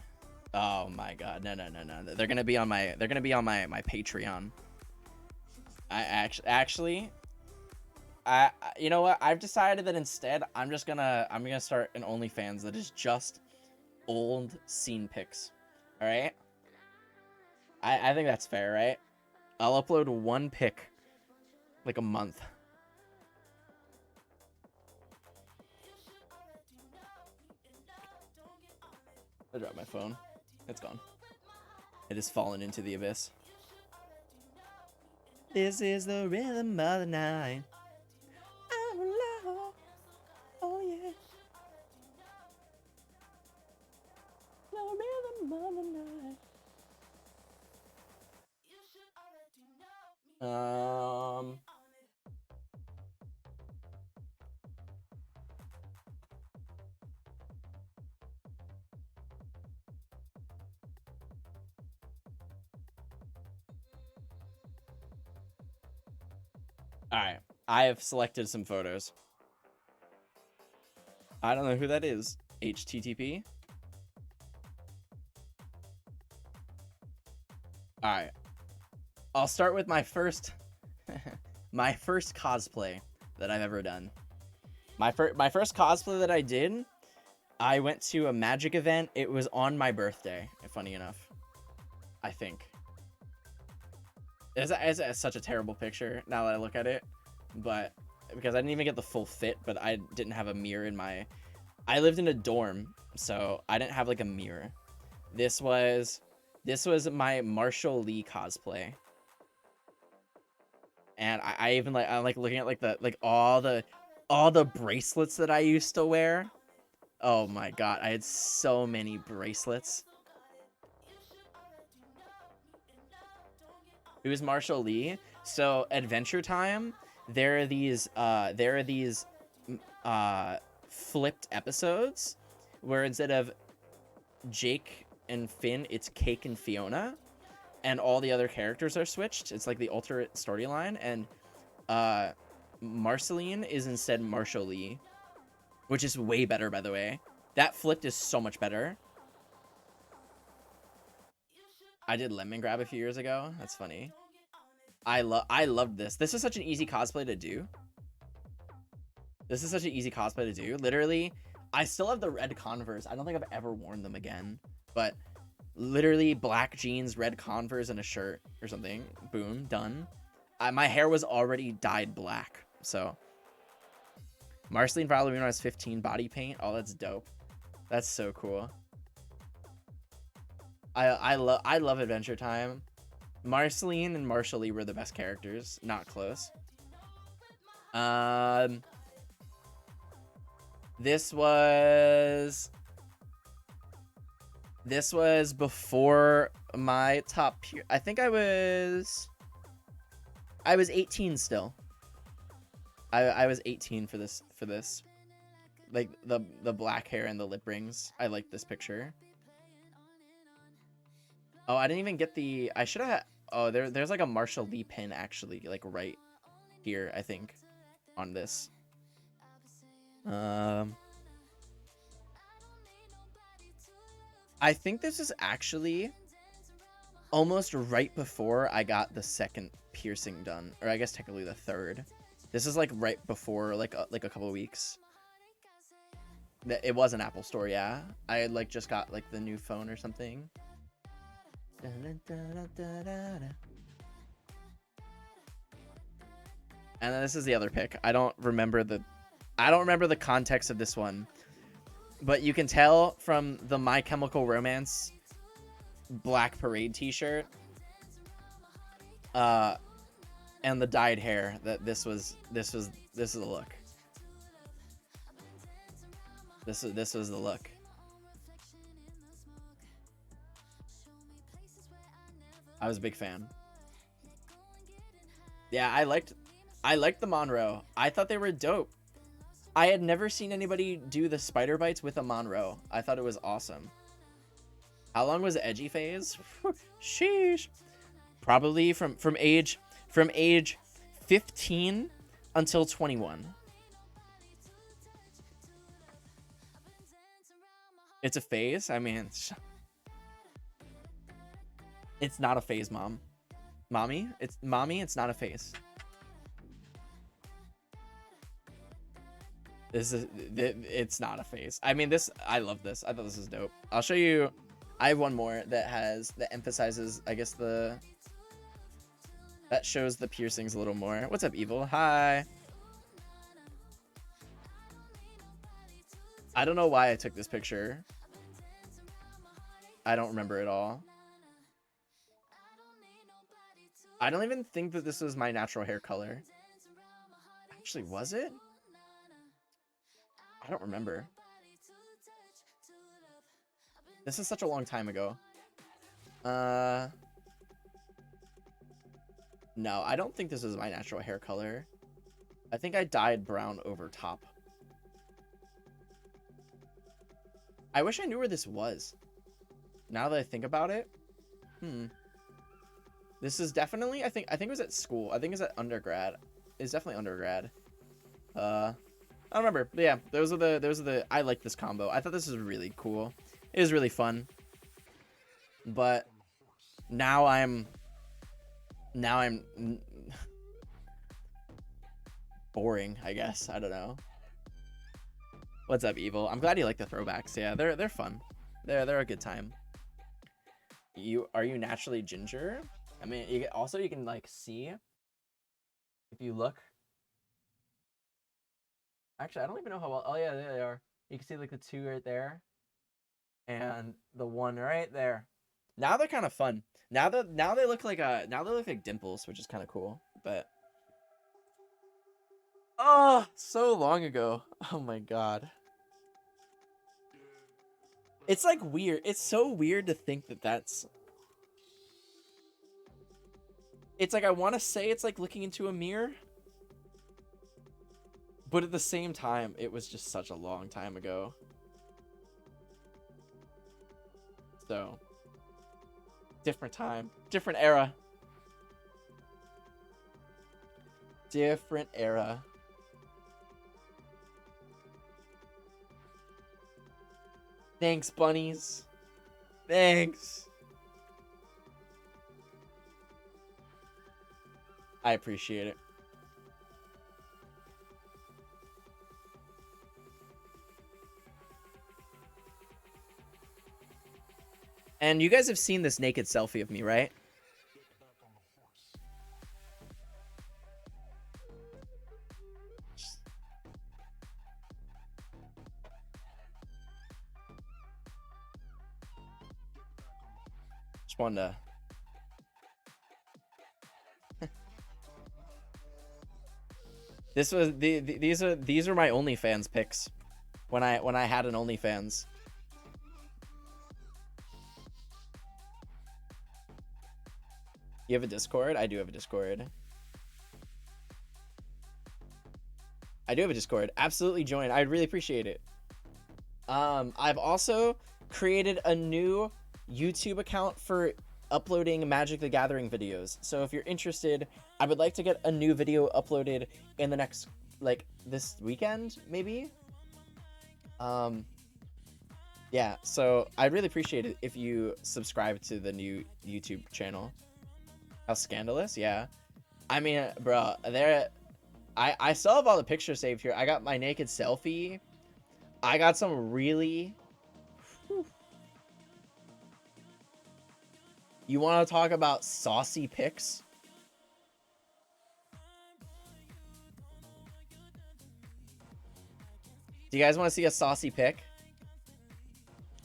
Oh my god. No. They're going to be on my Patreon. I you know what? I've decided that instead I'm going to start an OnlyFans that is just old scene pics. All right? I think that's fair, right? I'll upload one pic like a month. I dropped my phone. It's gone. It has fallen into the abyss. This is the rhythm of the night. Oh, Lord. Oh, yeah. The rhythm of the night. Alright, I have selected some photos. I don't know who that is. HTTP. Alright. I'll start with my first my first cosplay that I've ever done. My first cosplay that I did, I went to a magic event. It was on my birthday, funny enough. I think. It's such a terrible picture now that I look at it, but because I didn't even get the full fit, but I didn't have a mirror in my... I lived in a dorm, so I didn't have like a mirror. This was my Marshall Lee cosplay. And I'm like looking at like all the bracelets that I used to wear. Oh my god, I had so many bracelets. It was Marshall Lee. So Adventure Time, there are these flipped episodes where instead of Jake and Finn, it's Cake and Fiona, and all the other characters are switched. It's like the alternate storyline, and Marceline is instead Marshall Lee, which is way better, by the way. That flipped is so much better. I did Lemon Grab a few years ago. That's funny. I loved this. This is such an easy cosplay to do. This is such an easy cosplay to do. Literally, I still have the red Converse. I don't think I've ever worn them again. But literally black jeans, red Converse, and a shirt or something. Boom, done. My hair was already dyed black. So Marceline Valorino has 15 body paint. Oh, that's dope. That's so cool. I love Adventure Time. Marceline and Marshall Lee were the best characters. Not close. This was before my top. I think I was 18 still. I was 18 for this. Like the black hair and the lip rings. I like this picture. Oh, I didn't even get the... I should have... Oh, there's like a Marshall Lee pin actually, like right here, I think, on this. I think this is actually almost right before I got the second piercing done, or I guess technically the third. This is like right before, like a couple of weeks. It was an Apple Store, yeah. I had like just got like the new phone or something. And then this is the other pic. I don't remember the I don't remember the context of this one, but you can tell from the My Chemical Romance Black Parade t-shirt and the dyed hair that this is the look. This was the look. I was a big fan. Yeah, I liked the Monroe. I thought they were dope. I had never seen anybody do the spider bites with a Monroe. I thought it was awesome. How long was the edgy phase? Sheesh. Probably from age 15 until 21. It's a phase? I mean, it's not a phase, mommy. It's not a phase. It's not a phase. I mean, I love this. I thought this is dope. I'll show you. I have one more that emphasizes, I guess, that shows the piercings a little more. What's up, Evil? Hi. I don't know why I took this picture. I don't remember it all. I don't even think that this was my natural hair color. Actually, was it? I don't remember. This is such a long time ago. No, I don't think this is my natural hair color. I think I dyed brown over top. I wish I knew where this was. Now that I think about it. This is definitely, I think it was at school. I think it's at undergrad. It's definitely undergrad. I don't remember, but yeah, those are the I like this combo. I thought this was really cool. It was really fun. But now I'm boring, I guess. I don't know. What's up, Evil? I'm glad you like the throwbacks. Yeah, they're fun. They're a good time. Are you naturally ginger? I mean, you can like see if you look. Actually, I don't even know how well. Oh yeah, there they are. You can see like the two right there, and the one right there. Now they're kind of fun. Now they look like dimples, which is kind of cool. But oh, so long ago. Oh my god. It's like weird. It's so weird to think that that's. It's like I want to say it's like looking into a mirror. But at the same time, it was just such a long time ago. So, different time, different era. Different era. Thanks, bunnies. Thanks. I appreciate it. And you guys have seen this naked selfie of me, right? Just wanted to... these are my OnlyFans pics when I had an OnlyFans. You have a Discord? I do have a Discord. Absolutely join. I'd really appreciate it. I've also created a new YouTube account for uploading Magic the Gathering videos. So if you're interested, I would like to get a new video uploaded in the next, like, this weekend, maybe? Yeah, so I'd really appreciate it if you subscribe to the new YouTube channel. How scandalous? Yeah. I mean, bro, I still have all the pictures saved here. I got my naked selfie. I got some really... Whew. You want to talk about saucy pics? Do you guys want to see a saucy pic?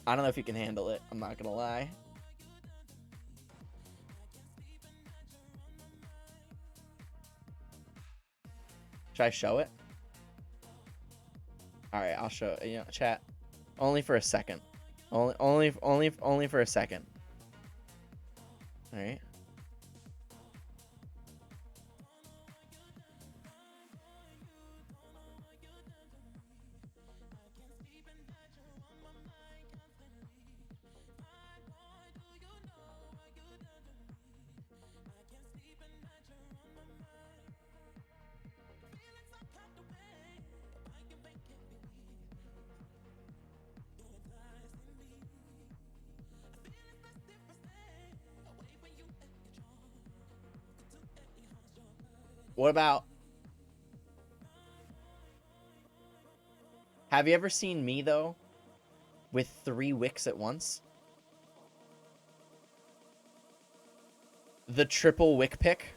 I don't know if you can handle it. I'm not gonna lie. Should I show it? All right, I'll show it. You know, chat. Only for a second. Only for a second. All right. What about... Have you ever seen me, though, with 3 wicks at once? The triple wick pick?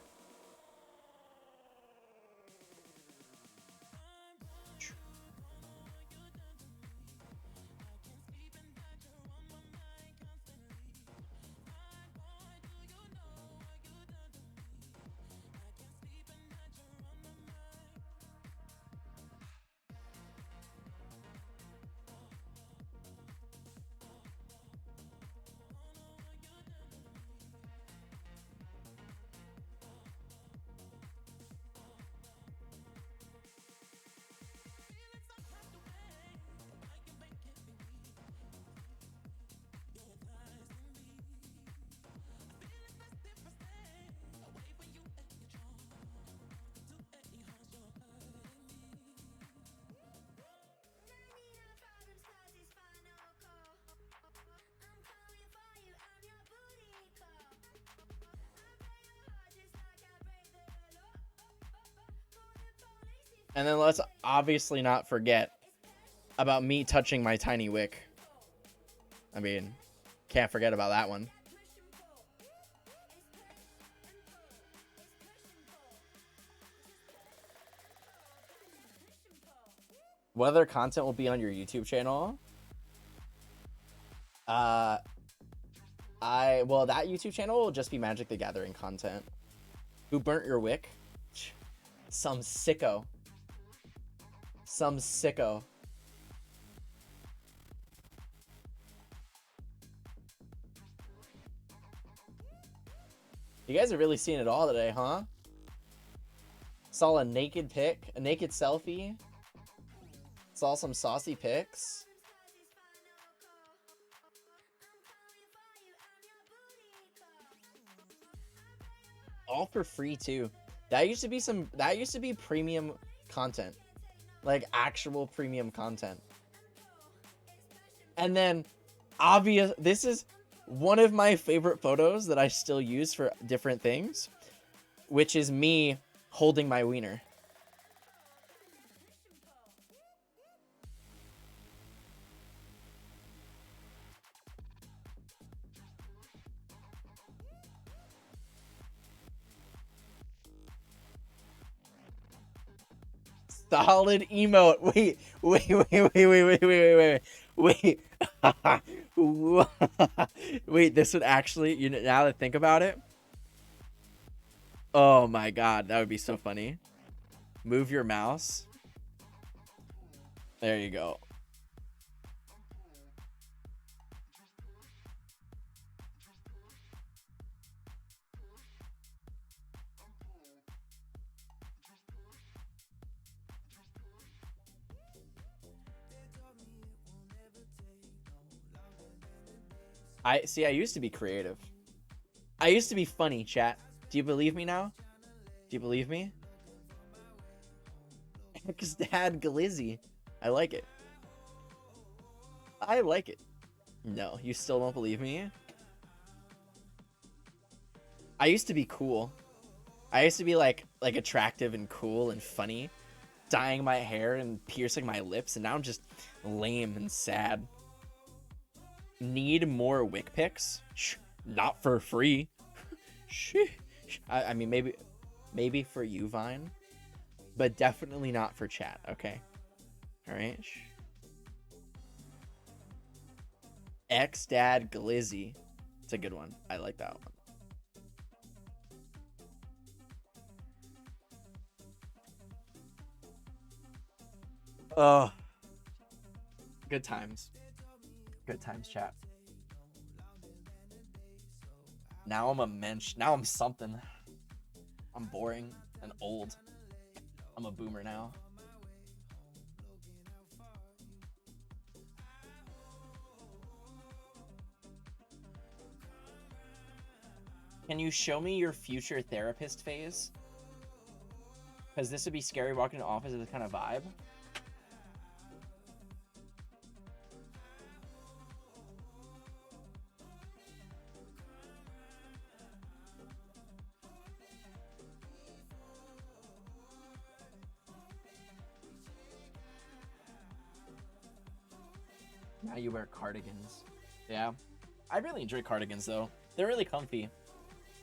And then let's obviously not forget about me touching my tiny wick. I mean, can't forget about that one. What other content will be on your YouTube channel? Well, that YouTube channel will just be Magic the Gathering content. Who burnt your wick? Some sicko. Some sicko. You guys are really seeing it all today, huh? Saw a naked pic, a naked selfie. Saw some saucy pics. All for free too. That used to be premium content. Like actual premium content. And then this is one of my favorite photos that I still use for different things, which is me holding my wiener. Solid emote. Wait. Wait, this would actually, now that I think about it. Oh my god, that would be so funny. Move your mouse. There you go. I used to be creative. I used to be funny, chat. Do you believe me now? Do you believe me? Ex-dad Glizzy. I like it. I like it. No, you still don't believe me? I used to be cool. I used to be like attractive and cool and funny, dyeing my hair and piercing my lips, and now I'm just lame and sad. Need more wick pics? Not for free. I mean, maybe for you, Vine, but definitely not for chat. Okay, all right. Ex-dad Glizzy. It's a good one. I like that one. Oh, good times. Good times, chat. Now I'm a mensch. Now I'm something. I'm boring and old. I'm a boomer now. Can you show me your future therapist phase? Because this would be scary walking to the office with this kind of vibe. Now you wear cardigans. Yeah. I really enjoy cardigans though. They're really comfy.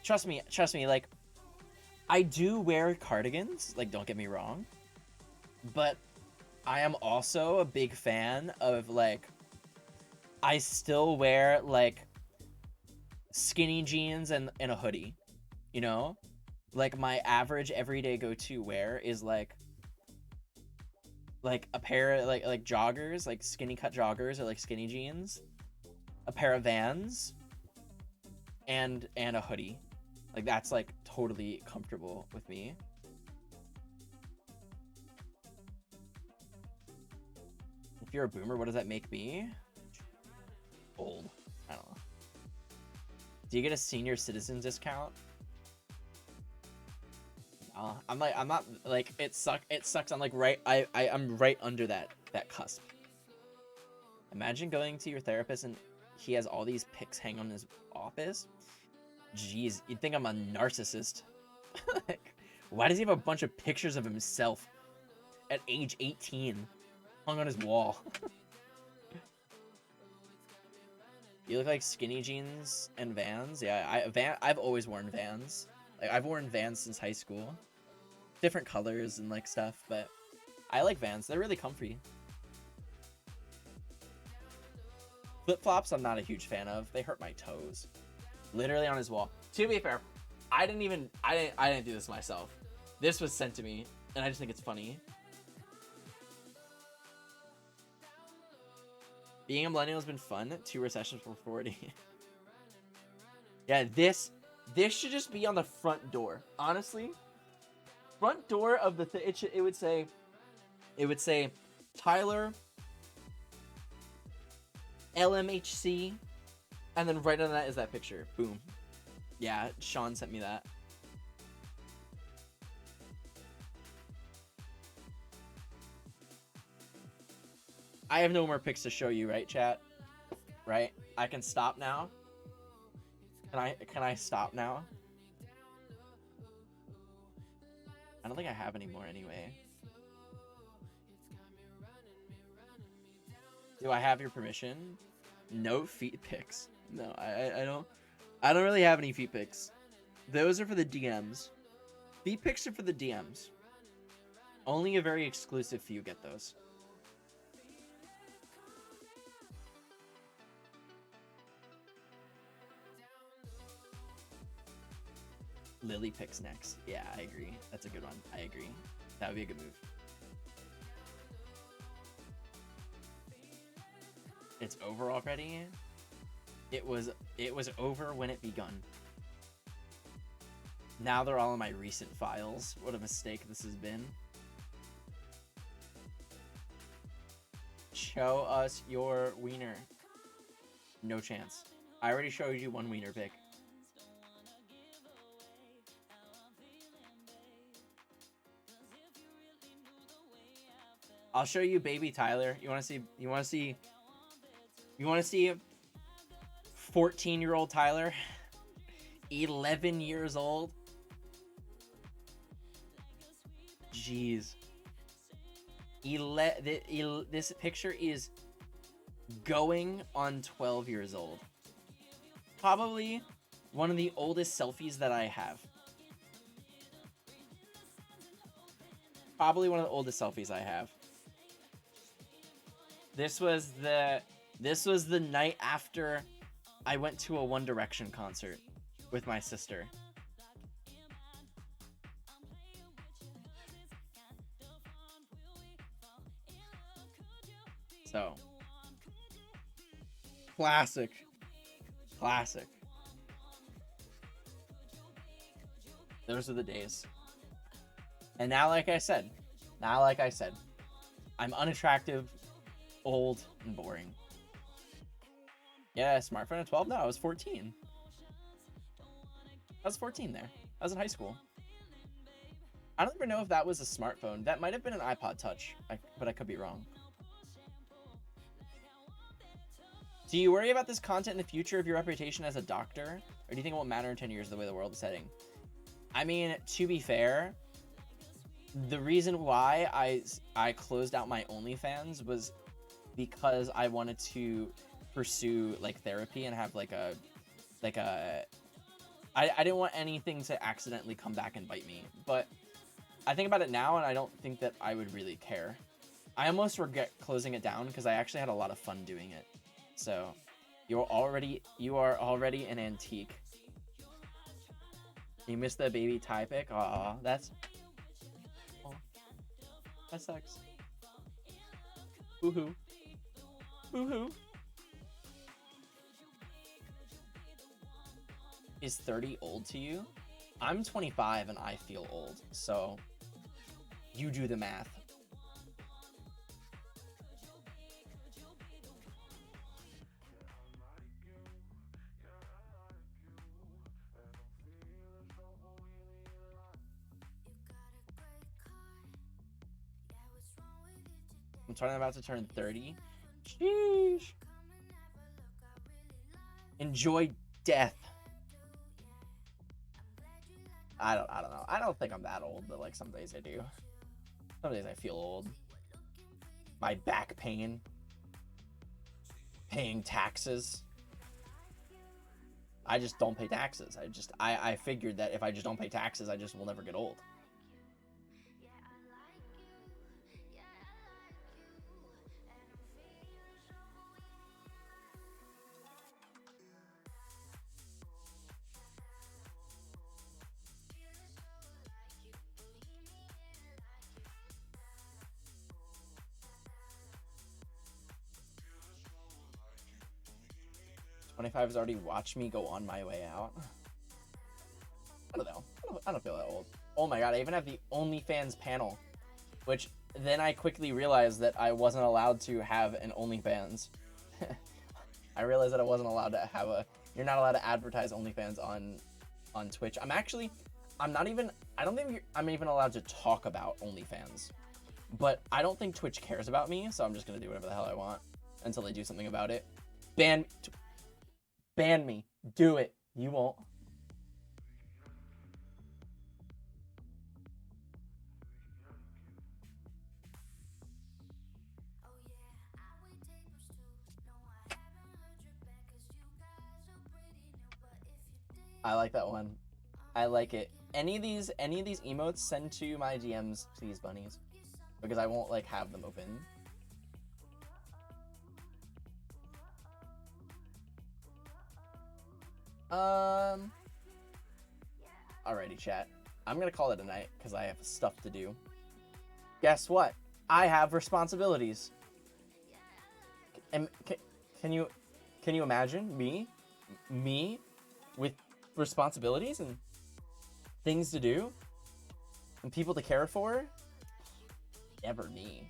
Trust me, like I do wear cardigans, like don't get me wrong. But I am also a big fan of like I still wear like skinny jeans and a hoodie. You know? Like my average everyday go-to wear is like a pair of like joggers, like skinny cut joggers or like skinny jeans, a pair of Vans, and a hoodie. Like that's like totally comfortable with me. If you're a boomer, what does that make me? Old. I don't know. Do you get a senior citizen discount? I'm not like it sucks. I'm like I'm right under that cusp. Imagine going to your therapist and he has all these pics hanging on his office. Jeez, you'd think I'm a narcissist. Like, why does he have a bunch of pictures of himself at age 18 hung on his wall? You look like skinny jeans and Vans. Yeah, I've always worn Vans. Like I've worn Vans since high school. Different colors and like stuff, but I like Vans. They're really comfy. Flip-flops I'm not a huge fan of. They hurt my toes. Literally on his wall. To be fair, I didn't do this myself. This was sent to me and I just think it's funny. Being a millennial has been fun. 2 recessions for 40. Yeah, this should just be on the front door. Honestly, front door of the it would say Tyler LMHC, and then right under that is that picture. Boom. Yeah, Sean sent me that. I have no more pics to show you, right, chat? Right? I can stop now. Can I stop now? I don't think I have any more anyway. Do I have your permission? No feet pics. No, I don't really have any feet pics. Those are for the DMs. Feet pics are for the DMs. Only a very exclusive few get those. Lily picks next. Yeah, I agree. That's a good one. I agree. That would be a good move. It's over already? It was over when it begun. Now they're all in my recent files. What a mistake this has been. Show us your wiener. No chance. I already showed you one wiener pic. I'll show you baby Tyler. You want to see 14-year-old Tyler? 11 years old? Jeez. This picture is going on 12 years old. Probably one of the oldest selfies that I have. Probably one of the oldest selfies I have. This was the This was the night after I went to a One Direction concert with my sister. So, classic. Classic. Those are the days. And now, like I said, I'm unattractive, old, and boring. Yeah, smartphone at 12? No, I was 14. I was 14 there. I was in high school. I don't even know if that was a smartphone. That might have been an iPod Touch, but I could be wrong. Do you worry about this content in the future of your reputation as a doctor? Or do you think it won't matter in 10 years the way the world is heading? I mean, to be fair, the reason why I closed out my OnlyFans was because I wanted to pursue like therapy and have I didn't want anything to accidentally come back and bite me. But I think about it now and I don't think that I would really care. I almost regret closing it down because I actually had a lot of fun doing it. So you are already an antique. You missed the baby tie pick? Aw, that sucks. Woohoo. Woohoo. Is 30 old to you? I'm 25 and I feel old, so you do the math. I'm about to turn 30. Sheesh. Enjoy death. I don't know. I don't think I'm that old, but like some days I do. Some days I feel old. My back pain. Paying taxes. I just don't pay taxes. I figured that if I just don't pay taxes, I just will never get old. Twenty-five has already watched me go on my way out. I don't know. I don't feel that old. Oh my god, I even have the OnlyFans panel, which then I quickly realized that I wasn't allowed to have an OnlyFans. I realized that I wasn't allowed to have you're not allowed to advertise OnlyFans on Twitch. I don't think I'm even allowed to talk about OnlyFans. But I don't think Twitch cares about me, so I'm just gonna do whatever the hell I want until they do something about it. Ban me. Do it. You won't. I like that one. I like it. Any of these emotes, send to my DMs, please, bunnies, because I won't like have them open. Alrighty, chat. I'm gonna call it a night because I have stuff to do. Guess what? I have responsibilities. And can you imagine me with responsibilities and things to do and people to care for? Never me.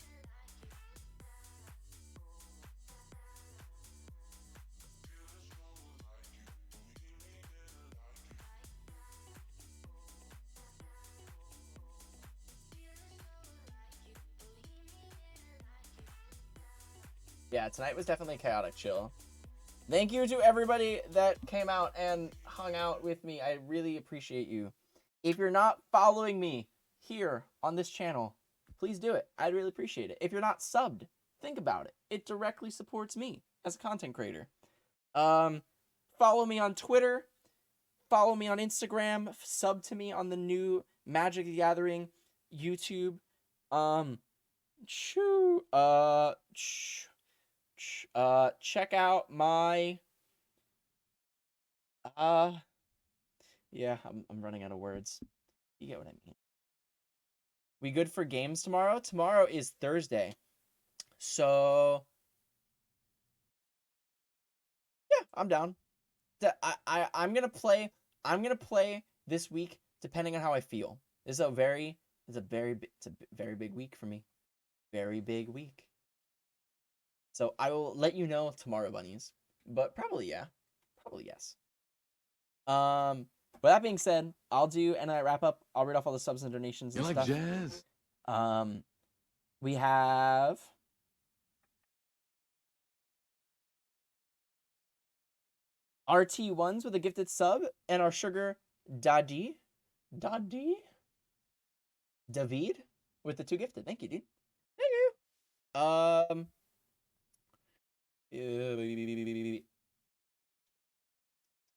Yeah, tonight was definitely chaotic chill. Thank you to everybody that came out and hung out with me. I really appreciate you. If you're not following me here on this channel, please do it. I'd really appreciate it. If you're not subbed, think about it. It directly supports me as a content creator. Follow me on Twitter. Follow me on Instagram. Sub to me on the new Magic the Gathering YouTube. much. Check out my yeah, I'm running out of words. You get what I mean. We good for games tomorrow? Tomorrow is Thursday. So yeah, I'm down. I'm gonna play this week depending on how I feel. It's a very big week for me. Very big week. So I will let you know tomorrow, bunnies. But probably yeah. Probably yes. With that being said, I'll do and I wrap up. I'll read off all the subs and donations You and like stuff. jazz? We have RT1s with a gifted sub and our sugar David with the 2 gifted. Thank you, dude. Thank you.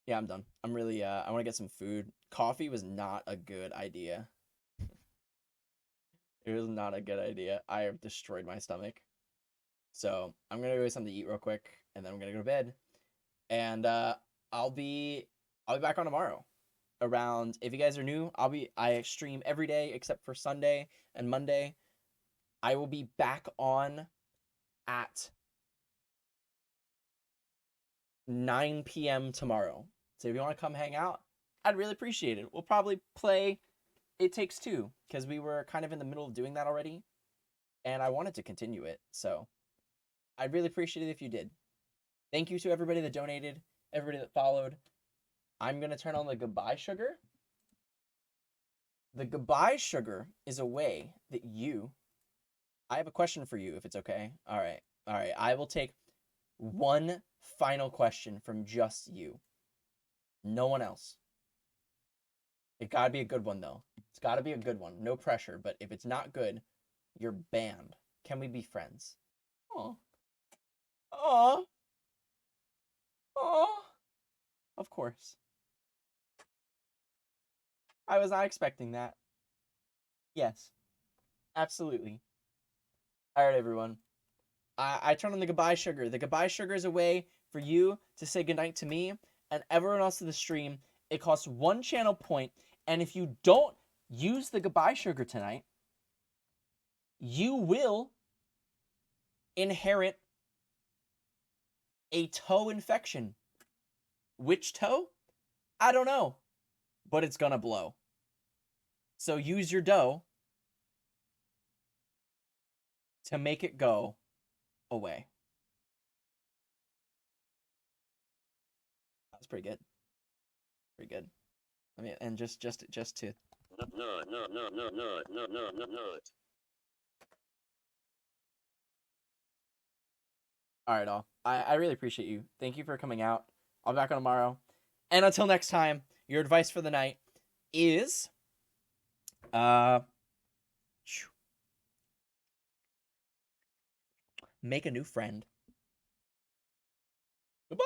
Yeah, I'm done. I'm really I want to get some food. Coffee was not a good idea. It was not a good idea. I have destroyed my stomach. So I'm gonna go get something to eat real quick, and then I'm gonna go to bed. And I'll be back on tomorrow. Around, if you guys are new, I stream every day except for Sunday and Monday. I will be back on at 9 p.m. tomorrow. So if you want to come hang out, I'd really appreciate it. We'll probably play It Takes Two because we were kind of in the middle of doing that already, and I wanted to continue it. So I'd really appreciate it if you did. Thank you to everybody that donated, everybody that followed. I'm going to turn on the goodbye sugar. The goodbye sugar is a way that I have a question for you if it's okay. All right. I will take one final question from just you. No one else. It gotta be a good one though. It's gotta be a good one. No pressure, but if it's not good, you're banned. Can we be friends? Aw. Aw. Aw. Of course. I was not expecting that. Yes. Absolutely. Alright, everyone. I turn on the goodbye sugar. The goodbye sugar is a way for you to say goodnight to me and everyone else in the stream. It costs 1 channel point, and if you don't use the goodbye sugar tonight, you will inherit a toe infection. Which toe? I don't know, but it's gonna blow. So use your dough to make it go away. That's pretty good. Pretty good. I mean, and just to. All right, all. I really appreciate you. Thank you for coming out. I'll be back on tomorrow. And until next time, your advice for the night is make a new friend. Goodbye.